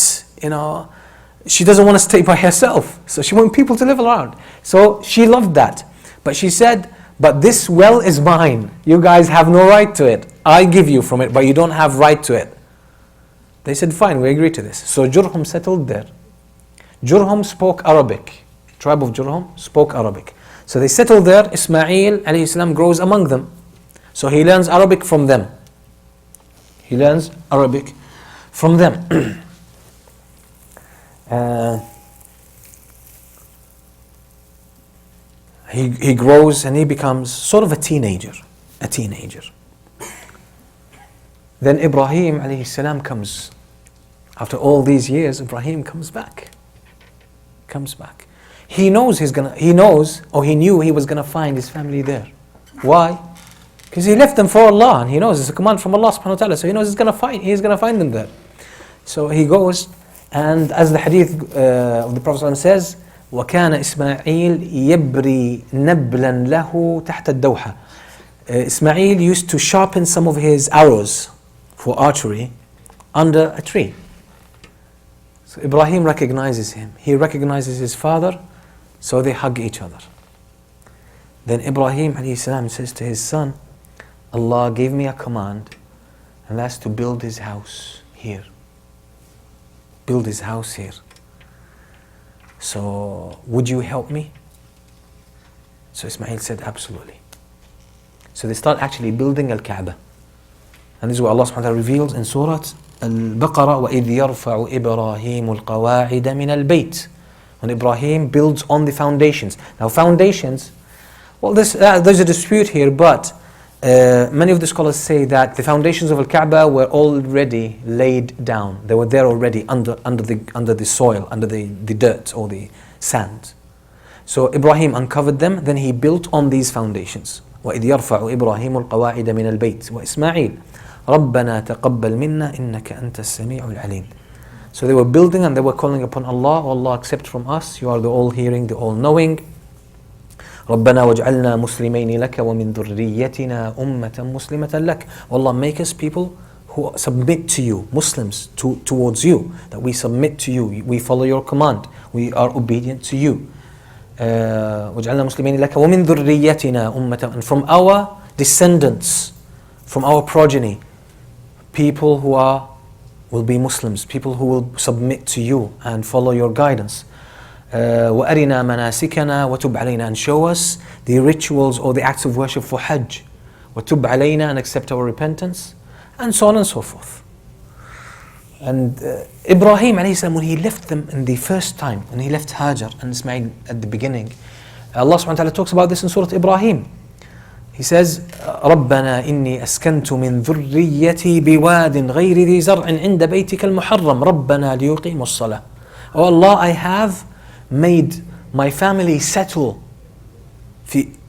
she doesn't want to stay by herself. So she wants people to live around. So she loved that. But she said, but this well is mine. You guys have no right to it. I give you from it, but you don't have right to it. They said, fine, we agree to this. So Jurhum settled there. Jurhum spoke Arabic. Tribe of Jurhum spoke Arabic. So they settled there. Ismail alayhi salam grows among them. So he learns Arabic from them. He learns Arabic from them. He grows and he becomes sort of a teenager. Then Ibrahim alayhi salam comes. After all these years, Ibrahim comes back. He knows he knew he was gonna find his family there. Why? Because he left them for Allah, and he knows it's a command from Allah subhanahu wa ta'ala, so he knows he's gonna find them there. So he goes, and as the hadith of the Prophet says, وَكَانَ إِسْمَاعِيل يَبْرِي نَبْلًا لَهُ تَحْتَ الدَّوْحَةِ. Ismail used to sharpen some of his arrows for archery under a tree. So Ibrahim recognizes him. He recognizes his father, so they hug each other. Then Ibrahim alayhi salam says to his son, Allah gave me a command, and that's to build his house here. Build his house here. So would you help me? So Ismail said, absolutely. So they start actually building Al-Kaaba. And this is what Allah subhanahu wa ta'ala reveals in Surah Al-Baqarah, وَإِذْ يَرْفَعُ إِبْرَاهِيمُ الْقَوَاعِدَ مِنَ الْبَيْتِ. When Ibrahim builds on the foundations. Now foundations, well there's a dispute here, but many of the scholars say that the foundations of Al-Kaaba were already laid down. They were there already under the soil, under the dirt or the sand. So Ibrahim uncovered them, then he built on these foundations. وَإِذْ يَرْفَعُ إِبْرَاهِيمُ الْقَوَاعِدَ مِنَ الْبَيْتِ وَإِسْمَاعِيلُ رَبَّنَا تَقَبَّلْ مِنَّا إِنَّكَ أَنْتَ السَّمِيعُ الْعَلِيمُ. So they were building and they were calling upon Allah, oh Allah, accept from us, you are the all-hearing, the all-knowing. رَبَّنَا وَاجْعَلْنَا مُسْلِمَيْنِ لَكَ وَمِنْ ذُرِّيَّتِنَا أُمَّةً مُسْلِمَةً لَكَ. Allah, make us people who submit to you, Muslims towards you, that we submit to you, we follow your command, we are obedient to you. وَاجْعَلْنَا مُسْلِمَيْنِ لَكَ وَمِنْ ذُرِّيَّتِنَا أُمَّةً. And from our descendants, from our progeny, people who will be Muslims, people who will submit to you and follow your guidance. وَأَرِنَا مَنَاسِكَنَا وَتُبْ عَلَيْنَا. And show us the rituals or the acts of worship for Hajj. وَتُبْ عَلَيْنَا. And accept our repentance. And so on and so forth. And Ibrahim alayhi salam, when he left them in the first time, when he left Hajar and Ismail at the beginning, Allah subhanahu wa ta'ala talks about this in Surah Ibrahim. He says, رَبَّنَا إِنِّي أَسْكَنْتُ مِنْ ذُرِّيَّتِي بِوَادٍ غَيْرِ ذِي زَرْعٍ عِنْدَ بَيْتِكَ الْمُحَرَّمِ رَبَّنَا لِيُقِيمُوا الصَّلَاةَ. Oh Allah, I have made my family settle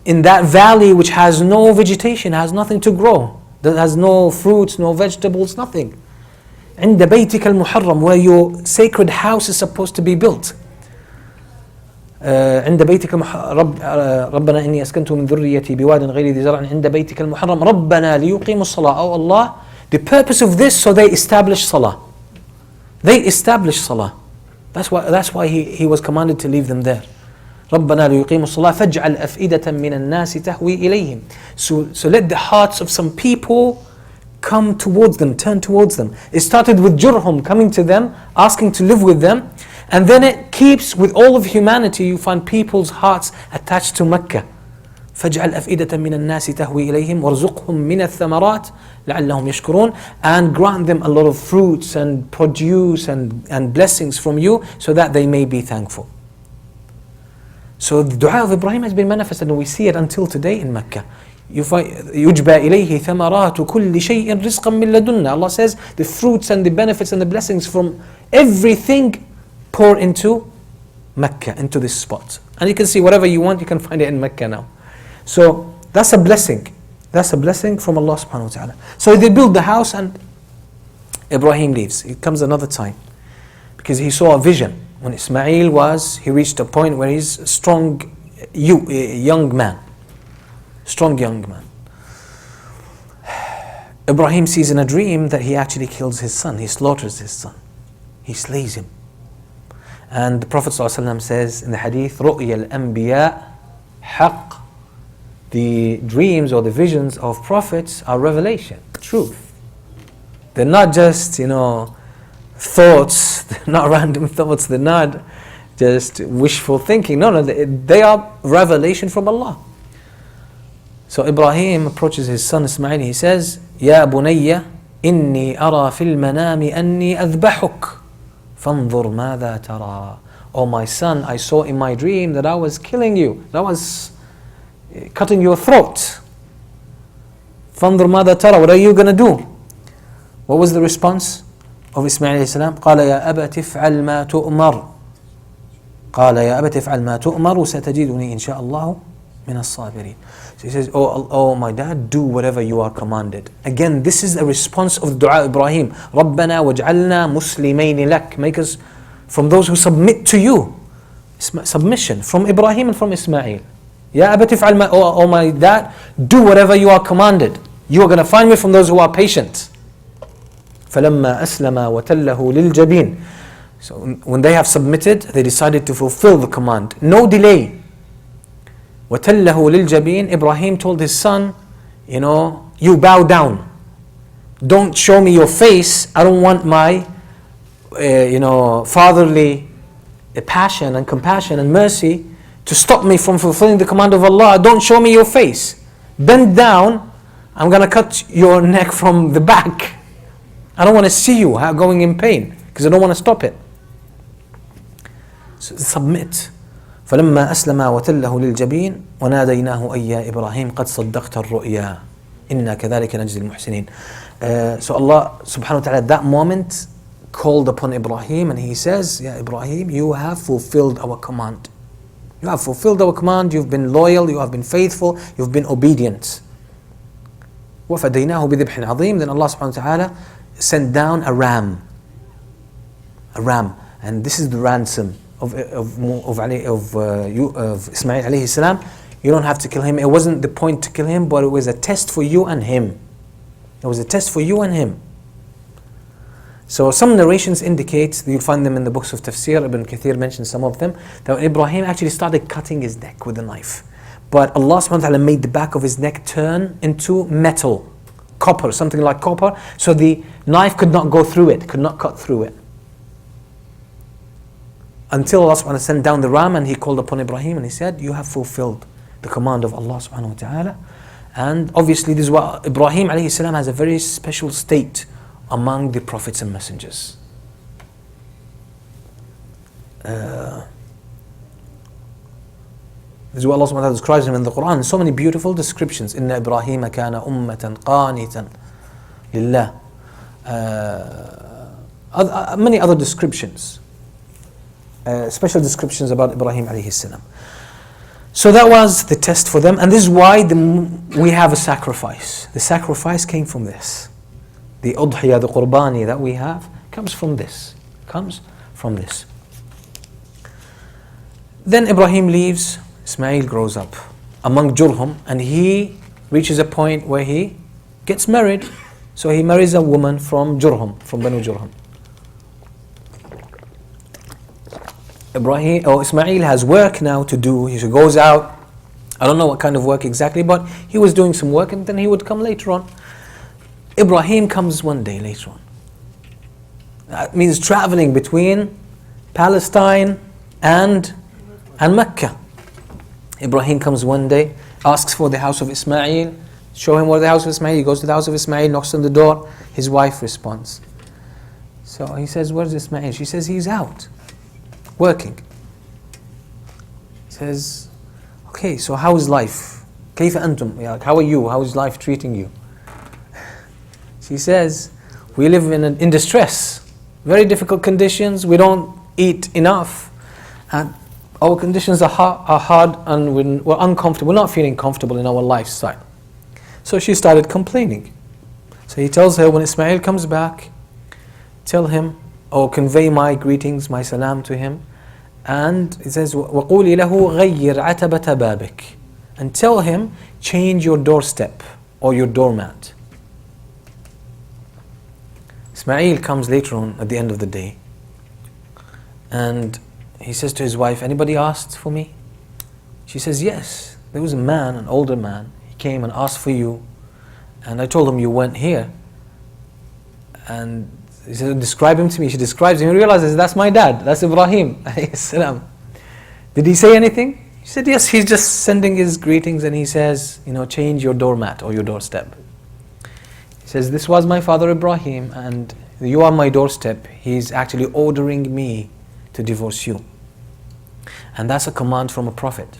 in that valley which has no vegetation, has nothing to grow, that has no fruits, no vegetables, nothing. عِنْدَ بَيْتِكَ الْمُحَرَّمِ, where your sacred house is supposed to be built. عند بيتك ربنا إني أسكنت من ذريتي بواد غير ذي زرع عند بيتك المحرم ربنا ليقيموا الصلاة. Oh Allah, the purpose of this, so they establish salah. They establish salah. That's why he was commanded to leave them there. ربنا ليقيموا الصلاة فاجعل أفئدة من الناس تهوي إليهم. So let the hearts of some people come towards them, turn towards them. It started with Jurhum coming to them, asking to live with them. And then it keeps with all of humanity. You find people's hearts attached to Mecca. فاجعل أفئدة من الناس تهوي إليهم وارزقهم من الثمرات لعلهم يشكرون, and grant them a lot of fruits and produce and blessings from you so that they may be thankful. So the dua of Ibrahim has been manifested, and we see it until today in Mecca. يُجْبَى إِلَيْهِ ثَمَرَاتُ كُلِّ شَيْءٍ رِزْقًا مِّن لَدُنَّا. Allah says the fruits and the benefits and the blessings from everything pour into Mecca, into this spot. And you can see whatever you want, you can find it in Mecca now. So that's a blessing. That's a blessing from Allah subhanahu wa ta'ala. So they build the house and Ibrahim leaves. It comes another time because he saw a vision. When Ismail he reached a point where he's a strong young man. Strong young man. Ibrahim sees in a dream that he actually kills his son. He slaughters his son. He slays him. And the Prophet ﷺ says in the hadith, رُؤْيَ الْأَنْبِيَاء حَقٌّ. The dreams or the visions of prophets are revelation, truth. They're not just, thoughts, they're not random thoughts, they're not just wishful thinking. No, they are revelation from Allah. So Ibrahim approaches his son Ismail, he says, يَا بُنَيَّ إِنِّي أَرَى فِي الْمَنَامِ أَنِّي أَذْبَحُكَ فَانظُرْ مَاذَا تَرَى. Oh my son, I saw in my dream that I was killing you, that I was cutting your throat. فَانظُرْ مَاذَا تَرَى. What are you going to do? What was the response of Ismail alayhi salam? قال يا أبت افعل ما تؤمر. قال يا أبت افعل ما تؤمر ستجدني إن شاء الله من الصابرين. So he says, oh my dad, do whatever you are commanded. Again, this is a response of the dua of Ibrahim. رَبَّنَا وَاجْعَلْنَا مُسْلِمَيْنِ لَكَ. Make us from those who submit to you. Submission from Ibrahim and from Ismail. Ya abat if'al ma, oh my dad, do whatever you are commanded. You are going to find me from those who are patient. فَلَمَّا أَسْلَمَا وَتَلَّهُ لِلْجَبِينِ. So when they have submitted, they decided to fulfill the command. No delay. وَتَلَّهُ لِلْجَبِينِ. Ibrahim told his son, you bow down. Don't show me your face. I don't want my fatherly passion and compassion and mercy to stop me from fulfilling the command of Allah. Don't show me your face. Bend down. I'm going to cut your neck from the back. I don't want to see you going in pain because I don't want to stop it. So submit. فلما أسلما وتله للجبين وناديناه أي يا إبراهيم قد صدقت الرؤيا إنا كذلك نجزي المحسنين. So Allah subhanahu wa ta'ala at that moment called upon Ibrahim and he says, Ya Ibrahim, you have fulfilled our command. You have fulfilled our command, you've been loyal, you have been faithful, you've been obedient. وَفَدَيْنَاهُ بِذِبْحٍ عَظِيمٍ. Then Allah subhanahu wa ta'ala sent down a ram. And this is the ransom of Ismail alayhi salam. You don't have to kill him. It wasn't the point to kill him, but it was a test for you and him. It was a test for you and him. So some narrations indicate, you'll find them in the books of tafsir, Ibn Kathir mentions some of them, that Ibrahim actually started cutting his neck with a knife. But Allah subhanahu wa ta'ala made the back of his neck turn into metal, copper, something like copper, so the knife could not go through it, could not cut through it. Until Allah subhanahu wa ta'ala sent down the ram and he called upon Ibrahim and he said, you have fulfilled the command of Allah subhanahu wa ta'ala. And obviously this is what Ibrahim alayhi salam has a very special state among the prophets and messengers. This is what Allah subhanahu wa ta'ala describes him in the Quran. So many beautiful descriptions. Inna Ibrahim kana ummatan qanitan lillah. Many other descriptions. Special descriptions about Ibrahim alayhi salam. So that was the test for them, and this is why we have a sacrifice. The sacrifice came from this. The udhiyah, the qurbani that we have comes from this. Then Ibrahim leaves, Ismail grows up among Jurhum, and he reaches a point where he gets married. So he marries a woman from Jurhum, from Banu Jurhum. Ismail has work now to do. He goes out. I don't know what kind of work exactly, but he was doing some work and then he would come later on. Ibrahim comes one day later on. That means traveling between Palestine and Mecca. Ibrahim comes one day asks for the house of Ismail, show him where the house of Ismail. He goes to the house of Ismail, knocks on the door. His wife responds. So he says, where's Ismail? She says, he's out, working. He says, okay, so how is life? كيف أنتم? How are you? How is life treating you? She says, we live in distress, very difficult conditions. We don't eat enough, and our conditions are hard, and we're uncomfortable. We're not feeling comfortable in our lifestyle. So she started complaining. So he tells her, when Ismail comes back, tell him, or convey my greetings, my salam to him. And it says, وَقُولِ لَهُ غَيِّرْ عَتَبَةَ بَابِكَ, and tell him, change your doorstep or your doormat. Ismail comes later on at the end of the day, and he says to his wife, anybody asked for me? She says, yes, there was a man, an older man. He came and asked for you, and I told him you went here. And he said, describe him to me. She describes him. He realizes, that's my dad, that's Ibrahim alayhi salam. Did he say anything? He said, yes, he's just sending his greetings, and he says, change your doormat or your doorstep. He says, this was my father Ibrahim, and you are my doorstep. He's actually ordering me to divorce you. And that's a command from a prophet.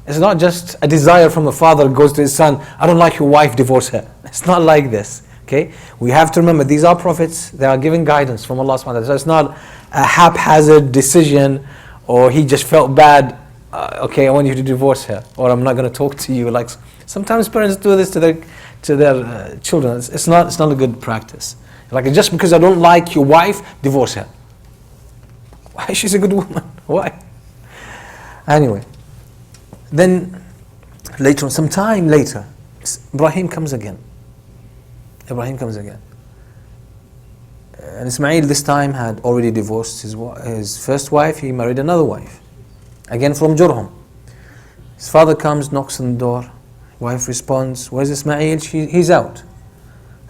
It's not just a desire from a father goes to his son, I don't like your wife, divorce her. It's not like this. Okay? We have to remember, these are prophets, they are giving guidance from Allah subhanahu wa ta'ala. So it's not a haphazard decision, or he just felt bad, okay, I want you to divorce her, or I'm not going to talk to you. Like sometimes parents do this to their children. It's not a good practice. Like, just because I don't like your wife, divorce her. Why? She's a good woman. Why? Anyway, then later on, some time later, Ibrahim comes again. And Ismail this time had already divorced his first wife. He married another wife, again from Jurhum. His father comes, knocks on the door. Wife responds, where's Ismail? He's out.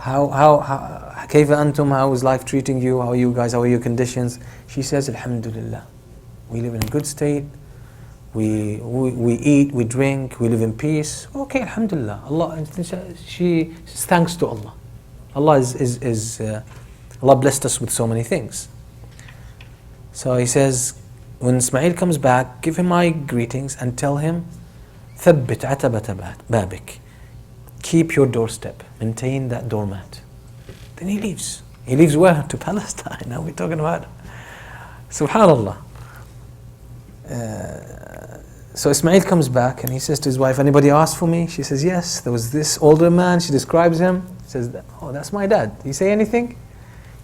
كيف أنتم? How is life treating you? How are you guys? How are your conditions? She says, Alhamdulillah. We live in a good state. We eat, we drink, we live in peace. Okay, Alhamdulillah. She says thanks to Allah. Allah blessed us with so many things. So he says, when Ismail comes back, give him my greetings and tell him, ثبت عتبة بابك. Keep your doorstep. Maintain that doormat. Then he leaves. He leaves where? To Palestine. Now we're talking about. Subhanallah. So Ismail comes back and he says to his wife, anybody asked for me? She says, yes, there was this older man. She describes him. Says, oh, that's my dad. Did he say anything?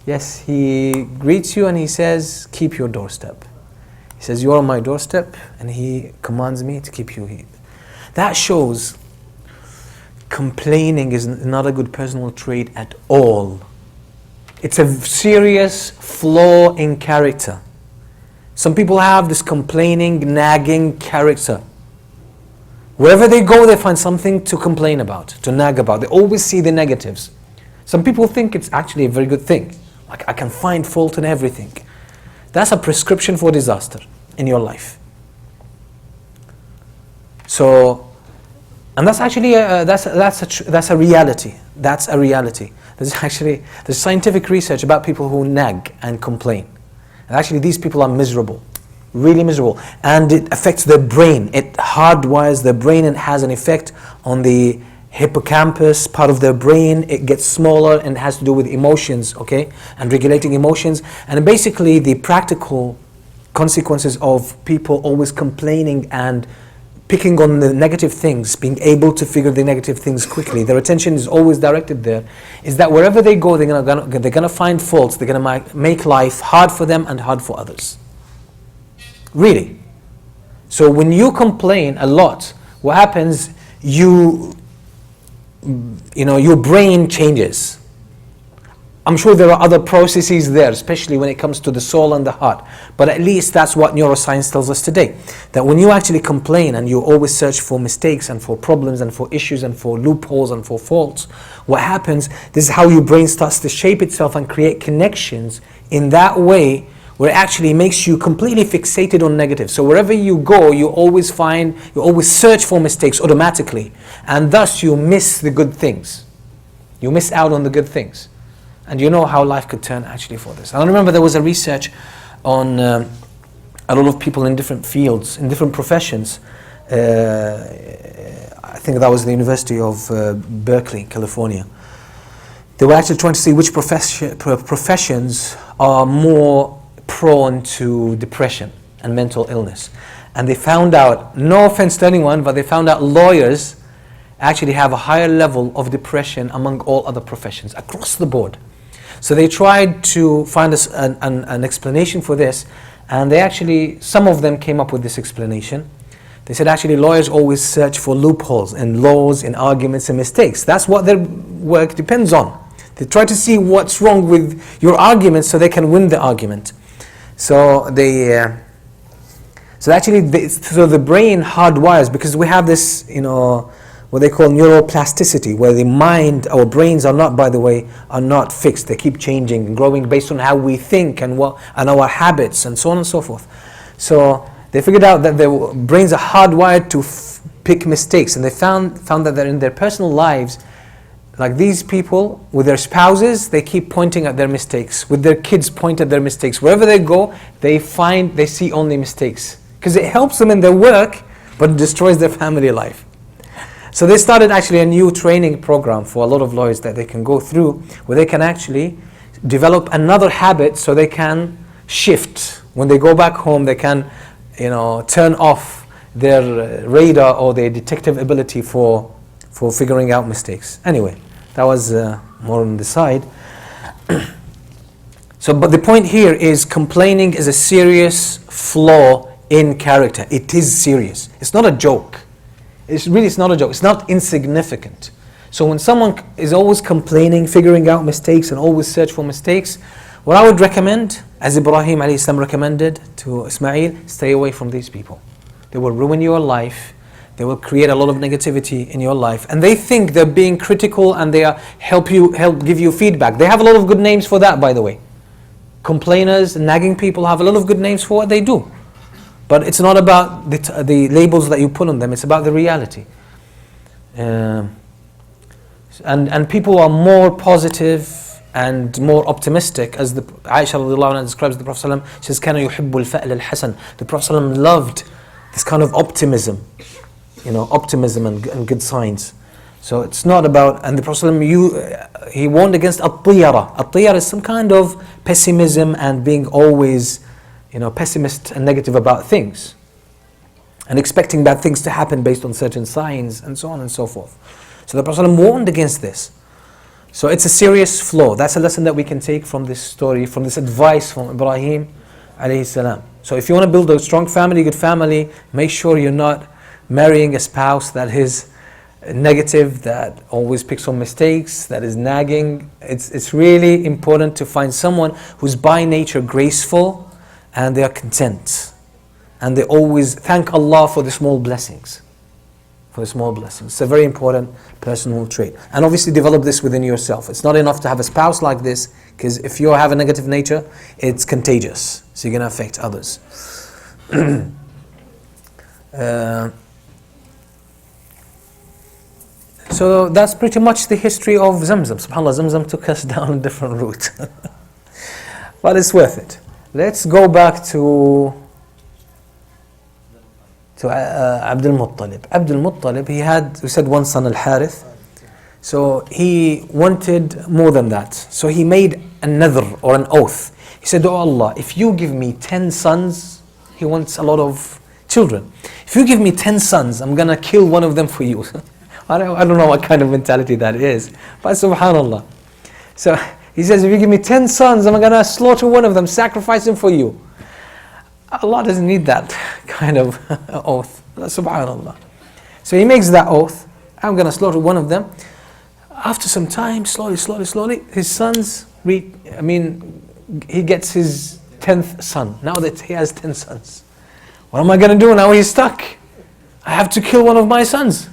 Yes, he greets you and he says, keep your doorstep. He says, you're on my doorstep, and he commands me to keep you here. That shows complaining is not a good personal trait at all. It's a serious flaw in character. Some people have this complaining, nagging character. Wherever they go, they find something to complain about, to nag about. They always see the negatives. Some people think it's actually a very good thing. Like, I can find fault in everything. That's a prescription for disaster in your life. So, and that's actually that's a reality. That's a reality. There's scientific research about people who nag and complain. And actually, these people are miserable, really miserable, and it affects their brain. It hardwires their brain and has an effect on the hippocampus part of their brain. It gets smaller and has to do with emotions, okay, and regulating emotions. And basically, the practical consequences of people always complaining and picking on the negative things, being able to figure the negative things quickly, their attention is always directed there, is that wherever they go, they're gonna find faults, they're gonna make life hard for them and hard for others. Really. So when you complain a lot, what happens, your brain changes. I'm sure there are other processes there, especially when it comes to the soul and the heart. But at least that's what neuroscience tells us today. That when you actually complain and you always search for mistakes and for problems and for issues and for loopholes and for faults, what happens, this is how your brain starts to shape itself and create connections in that way where it actually makes you completely fixated on negative. So wherever you go, you always search for mistakes automatically, and thus you miss the good things. You miss out on the good things. And you know how life could turn actually for this. And I remember there was a research on a lot of people in different fields, in different professions. I think that was the University of Berkeley, California. They were actually trying to see which professions are more prone to depression and mental illness. And they found out, no offense to anyone, but they found out lawyers actually have a higher level of depression among all other professions across the board. So they tried to find an explanation for this, and they actually, some of them came up with this explanation. They said actually lawyers always search for loopholes in laws, in arguments and mistakes. That's what their work depends on. They try to see what's wrong with your argument so they can win the argument. So the brain hardwires, because we have this, what they call neuroplasticity, where the mind, our brains are not, by the way, are not fixed. They keep changing and growing based on how we think and our habits and so on and so forth. So they figured out that their brains are hardwired to pick mistakes, and they found that they're in their personal lives, like these people with their spouses, they keep pointing at their mistakes. With their kids, point at their mistakes. Wherever they go, they see only mistakes, because it helps them in their work, but it destroys their family life. So they started actually a new training program for a lot of lawyers that they can go through, where they can actually develop another habit so they can shift. When they go back home, they can turn off their radar or their detective ability for figuring out mistakes. Anyway, that was more on the side. But the point here is complaining is a serious flaw in character. It is serious. It's not a joke. It's not a joke. It's not insignificant. So when someone is always complaining, figuring out mistakes, and always search for mistakes, what I would recommend, as Ibrahim alayhi salam recommended to Ismail, stay away from these people. They will ruin your life. They will create a lot of negativity in your life. And they think they're being critical and they help give you feedback. They have a lot of good names for that, by the way. Complainers, nagging people have a lot of good names for what they do. But it's not about the labels that you put on them, it's about the reality. And people are more positive and more optimistic, as Aisha radiallahu anha describes the Prophet ﷺ. She says, كَانَ يُحِبُّ الْفَأْلَ الْحَسَنِ. The Prophet ﷺ loved this kind of optimism, optimism and good signs. So it's not about, and the Prophet ﷺ, he warned against at-tiyara. At-tiyara is some kind of pessimism and being always pessimist and negative about things, and expecting bad things to happen based on certain signs, and so on and so forth. So the Prophet ﷺ warned against this. So it's a serious flaw. That's a lesson that we can take from this story, from this advice from Ibrahim alayhi salam. So if you want to build a strong family, good family, make sure you're not marrying a spouse that is negative, that always picks on mistakes, that is nagging. It's really important to find someone who's by nature graceful, and they are content, and they always thank Allah for the small blessings. It's a very important personal trait. And obviously develop this within yourself. It's not enough to have a spouse like this, because if you have a negative nature, it's contagious, so you're going to affect others. So that's pretty much the history of Zamzam. SubhanAllah, Zamzam took us down a different route. But it's worth it. Let's go back to Abdul Muttalib. Abdul Muttalib, we said one son, Al-Harith. So he wanted more than that. So he made a nadhr, or an oath. He said, "Oh Allah, if you give me 10 sons," he wants a lot of children. "If you give me 10 sons, I'm going to kill one of them for you." I don't know what kind of mentality that is, but subhanallah. So he says, "If you give me 10 sons, I'm going to slaughter one of them, sacrifice him for you." Allah doesn't need that kind of oath. Subhanallah. So he makes that oath. I'm going to slaughter one of them. After some time, slowly, his sons he gets his 10th son. Now that he has 10 sons, what am I going to do? Now he's stuck. I have to kill one of my sons.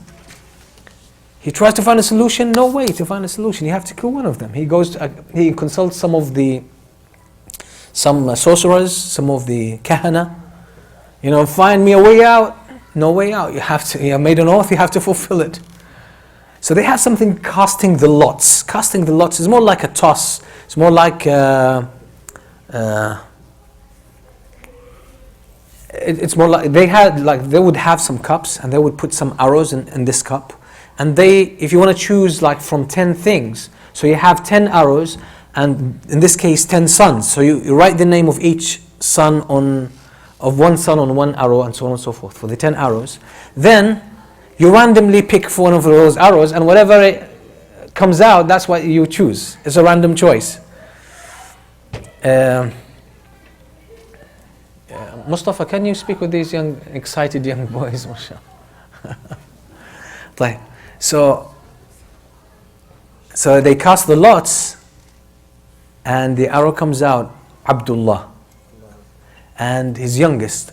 He tries to find a solution. No way to find a solution. You have to kill one of them. He consults some of the some sorcerers, some of the kahana, find me a way out. No way out. You have made an oath, you have to fulfill it. So they have something casting the lots. Casting the lots is more like a toss. It's more like it's more like they would have some cups and they would put some arrows in this cup, and if you want to choose like from 10 things, so you have 10 arrows, and in this case 10 suns. So you write the name of each sun of one sun on one arrow, and so on and so forth for the 10 arrows. Then you randomly pick for one of those arrows, and whatever it comes out, that's what you choose. It's a random choice. Mustafa, can you speak with these excited young boys? Like, so they cast the lots, and the arrow comes out, Abdullah. And his youngest,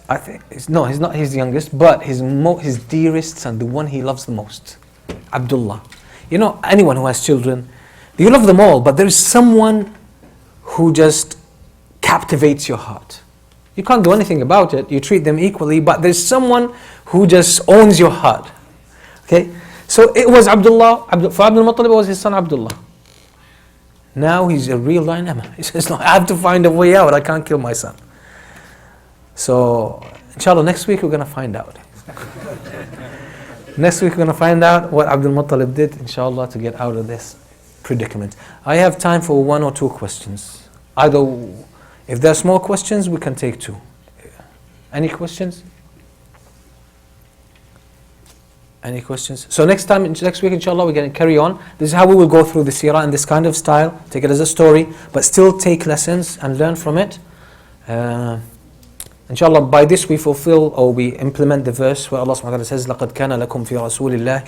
he's not his youngest, but his dearest son, the one he loves the most, Abdullah. Anyone who has children, you love them all, but there is someone who just captivates your heart. You can't do anything about it, you treat them equally, but there's someone who just owns your heart. Okay? So it was Abdullah, for Abdul Muttalib it was his son Abdullah. Now he's a real dilemma. He says, no, I have to find a way out, I can't kill my son. So, inshallah, next week we're going to find out. Next week we're going to find out what Abdul Muttalib did, inshallah, to get out of this predicament. I have time for 1 or 2 questions. Either, if there are small questions, we can take 2. Any questions? Any questions? So next week, inshallah, we're going to carry on. This is how we will go through the seerah in this kind of style. Take it as a story, but still take lessons and learn from it. Inshallah, by this we fulfill or we implement the verse where Allah subhanahu wa ta'ala says, لَقَدْ كَانَ لَكُمْ فِي رَسُولِ اللَّهِ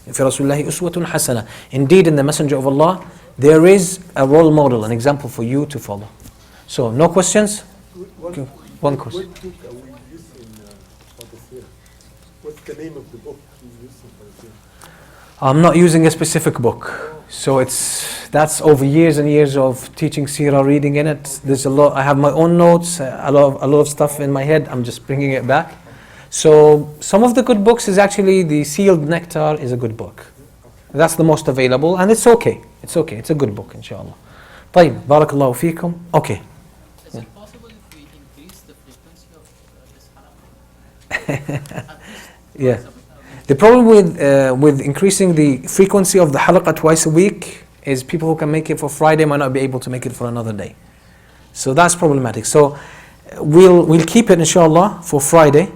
أُسْوَةٌ حَسَنَةٌ. Indeed, in the Messenger of Allah, there is a role model, an example for you to follow. So, no questions? One question. What book are we using for the seerah? What's the name of the book we're using for the seerah? I'm not using a specific book. So that's over years and years of teaching seerah, reading in it. There's a lot. I have my own notes, a lot of stuff in my head. I'm just bringing it back. So some of the good books is actually the Sealed Nectar is a good book. That's the most available, and it's okay. It's okay. It's a good book, inshallah. طيب, barakallahu feekum. Okay. Is it possible if we increase the frequency of this halaqah? Yeah. The problem with increasing the frequency of the halaqah twice a week is people who can make it for Friday might not be able to make it for another day. So that's problematic. So we'll keep it inshallah for Friday,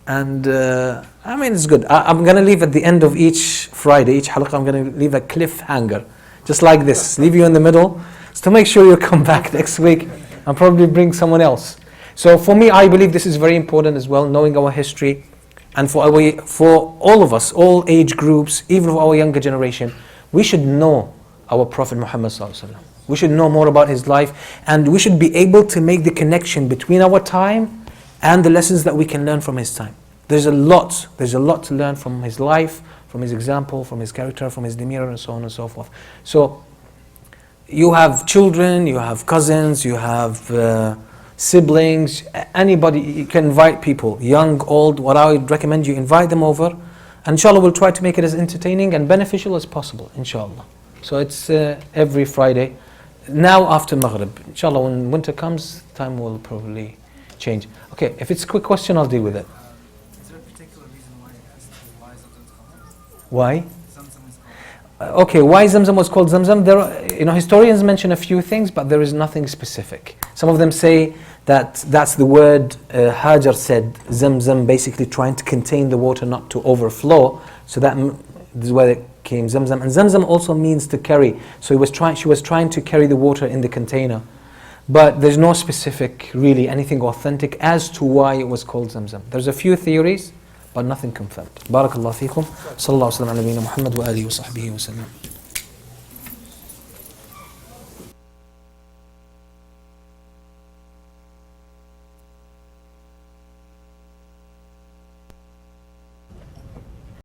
and it's good. I'm going to leave at the end of each Friday, each halaqah, I'm going to leave a cliffhanger, just like this, leave you in the middle, so to make sure you come back next week and probably bring someone else. So for me, I believe this is very important as well, knowing our history. And for all of us, all age groups, even for our younger generation, we should know our Prophet Muhammad sallallahu alaihi wasallam. We should know more about his life, and we should be able to make the connection between our time and the lessons that we can learn from his time. There's a lot to learn from his life, from his example, from his character, from his demeanor, and so on and so forth. So you have children, you have cousins, you have siblings, anybody, you can invite people, young, old. What I would recommend, you invite them over, and inshallah we'll try to make it as entertaining and beneficial as possible, inshallah. So it's every Friday, now after Maghrib. Inshallah, when winter comes, time will probably change. Okay, if it's a quick question, I'll deal with it. Is there a particular reason why it has to be why Zamzam's called? Why? Zamzam is called. Okay, why Zamzam was called Zamzam? There are, historians mention a few things, but there is nothing specific. Some of them say that's the word Hajar said, Zamzam, basically trying to contain the water not to overflow. So this is where it came Zamzam. And Zamzam also means to carry. So she was trying to carry the water in the container. But there's no specific, really, anything authentic as to why it was called Zamzam. There's a few theories, but nothing confirmed. Barakallahu feekum. Sallallahu alayhi wa sallam ala nabiyyina Muhammad wa alihi wa sahbihi wa sallam.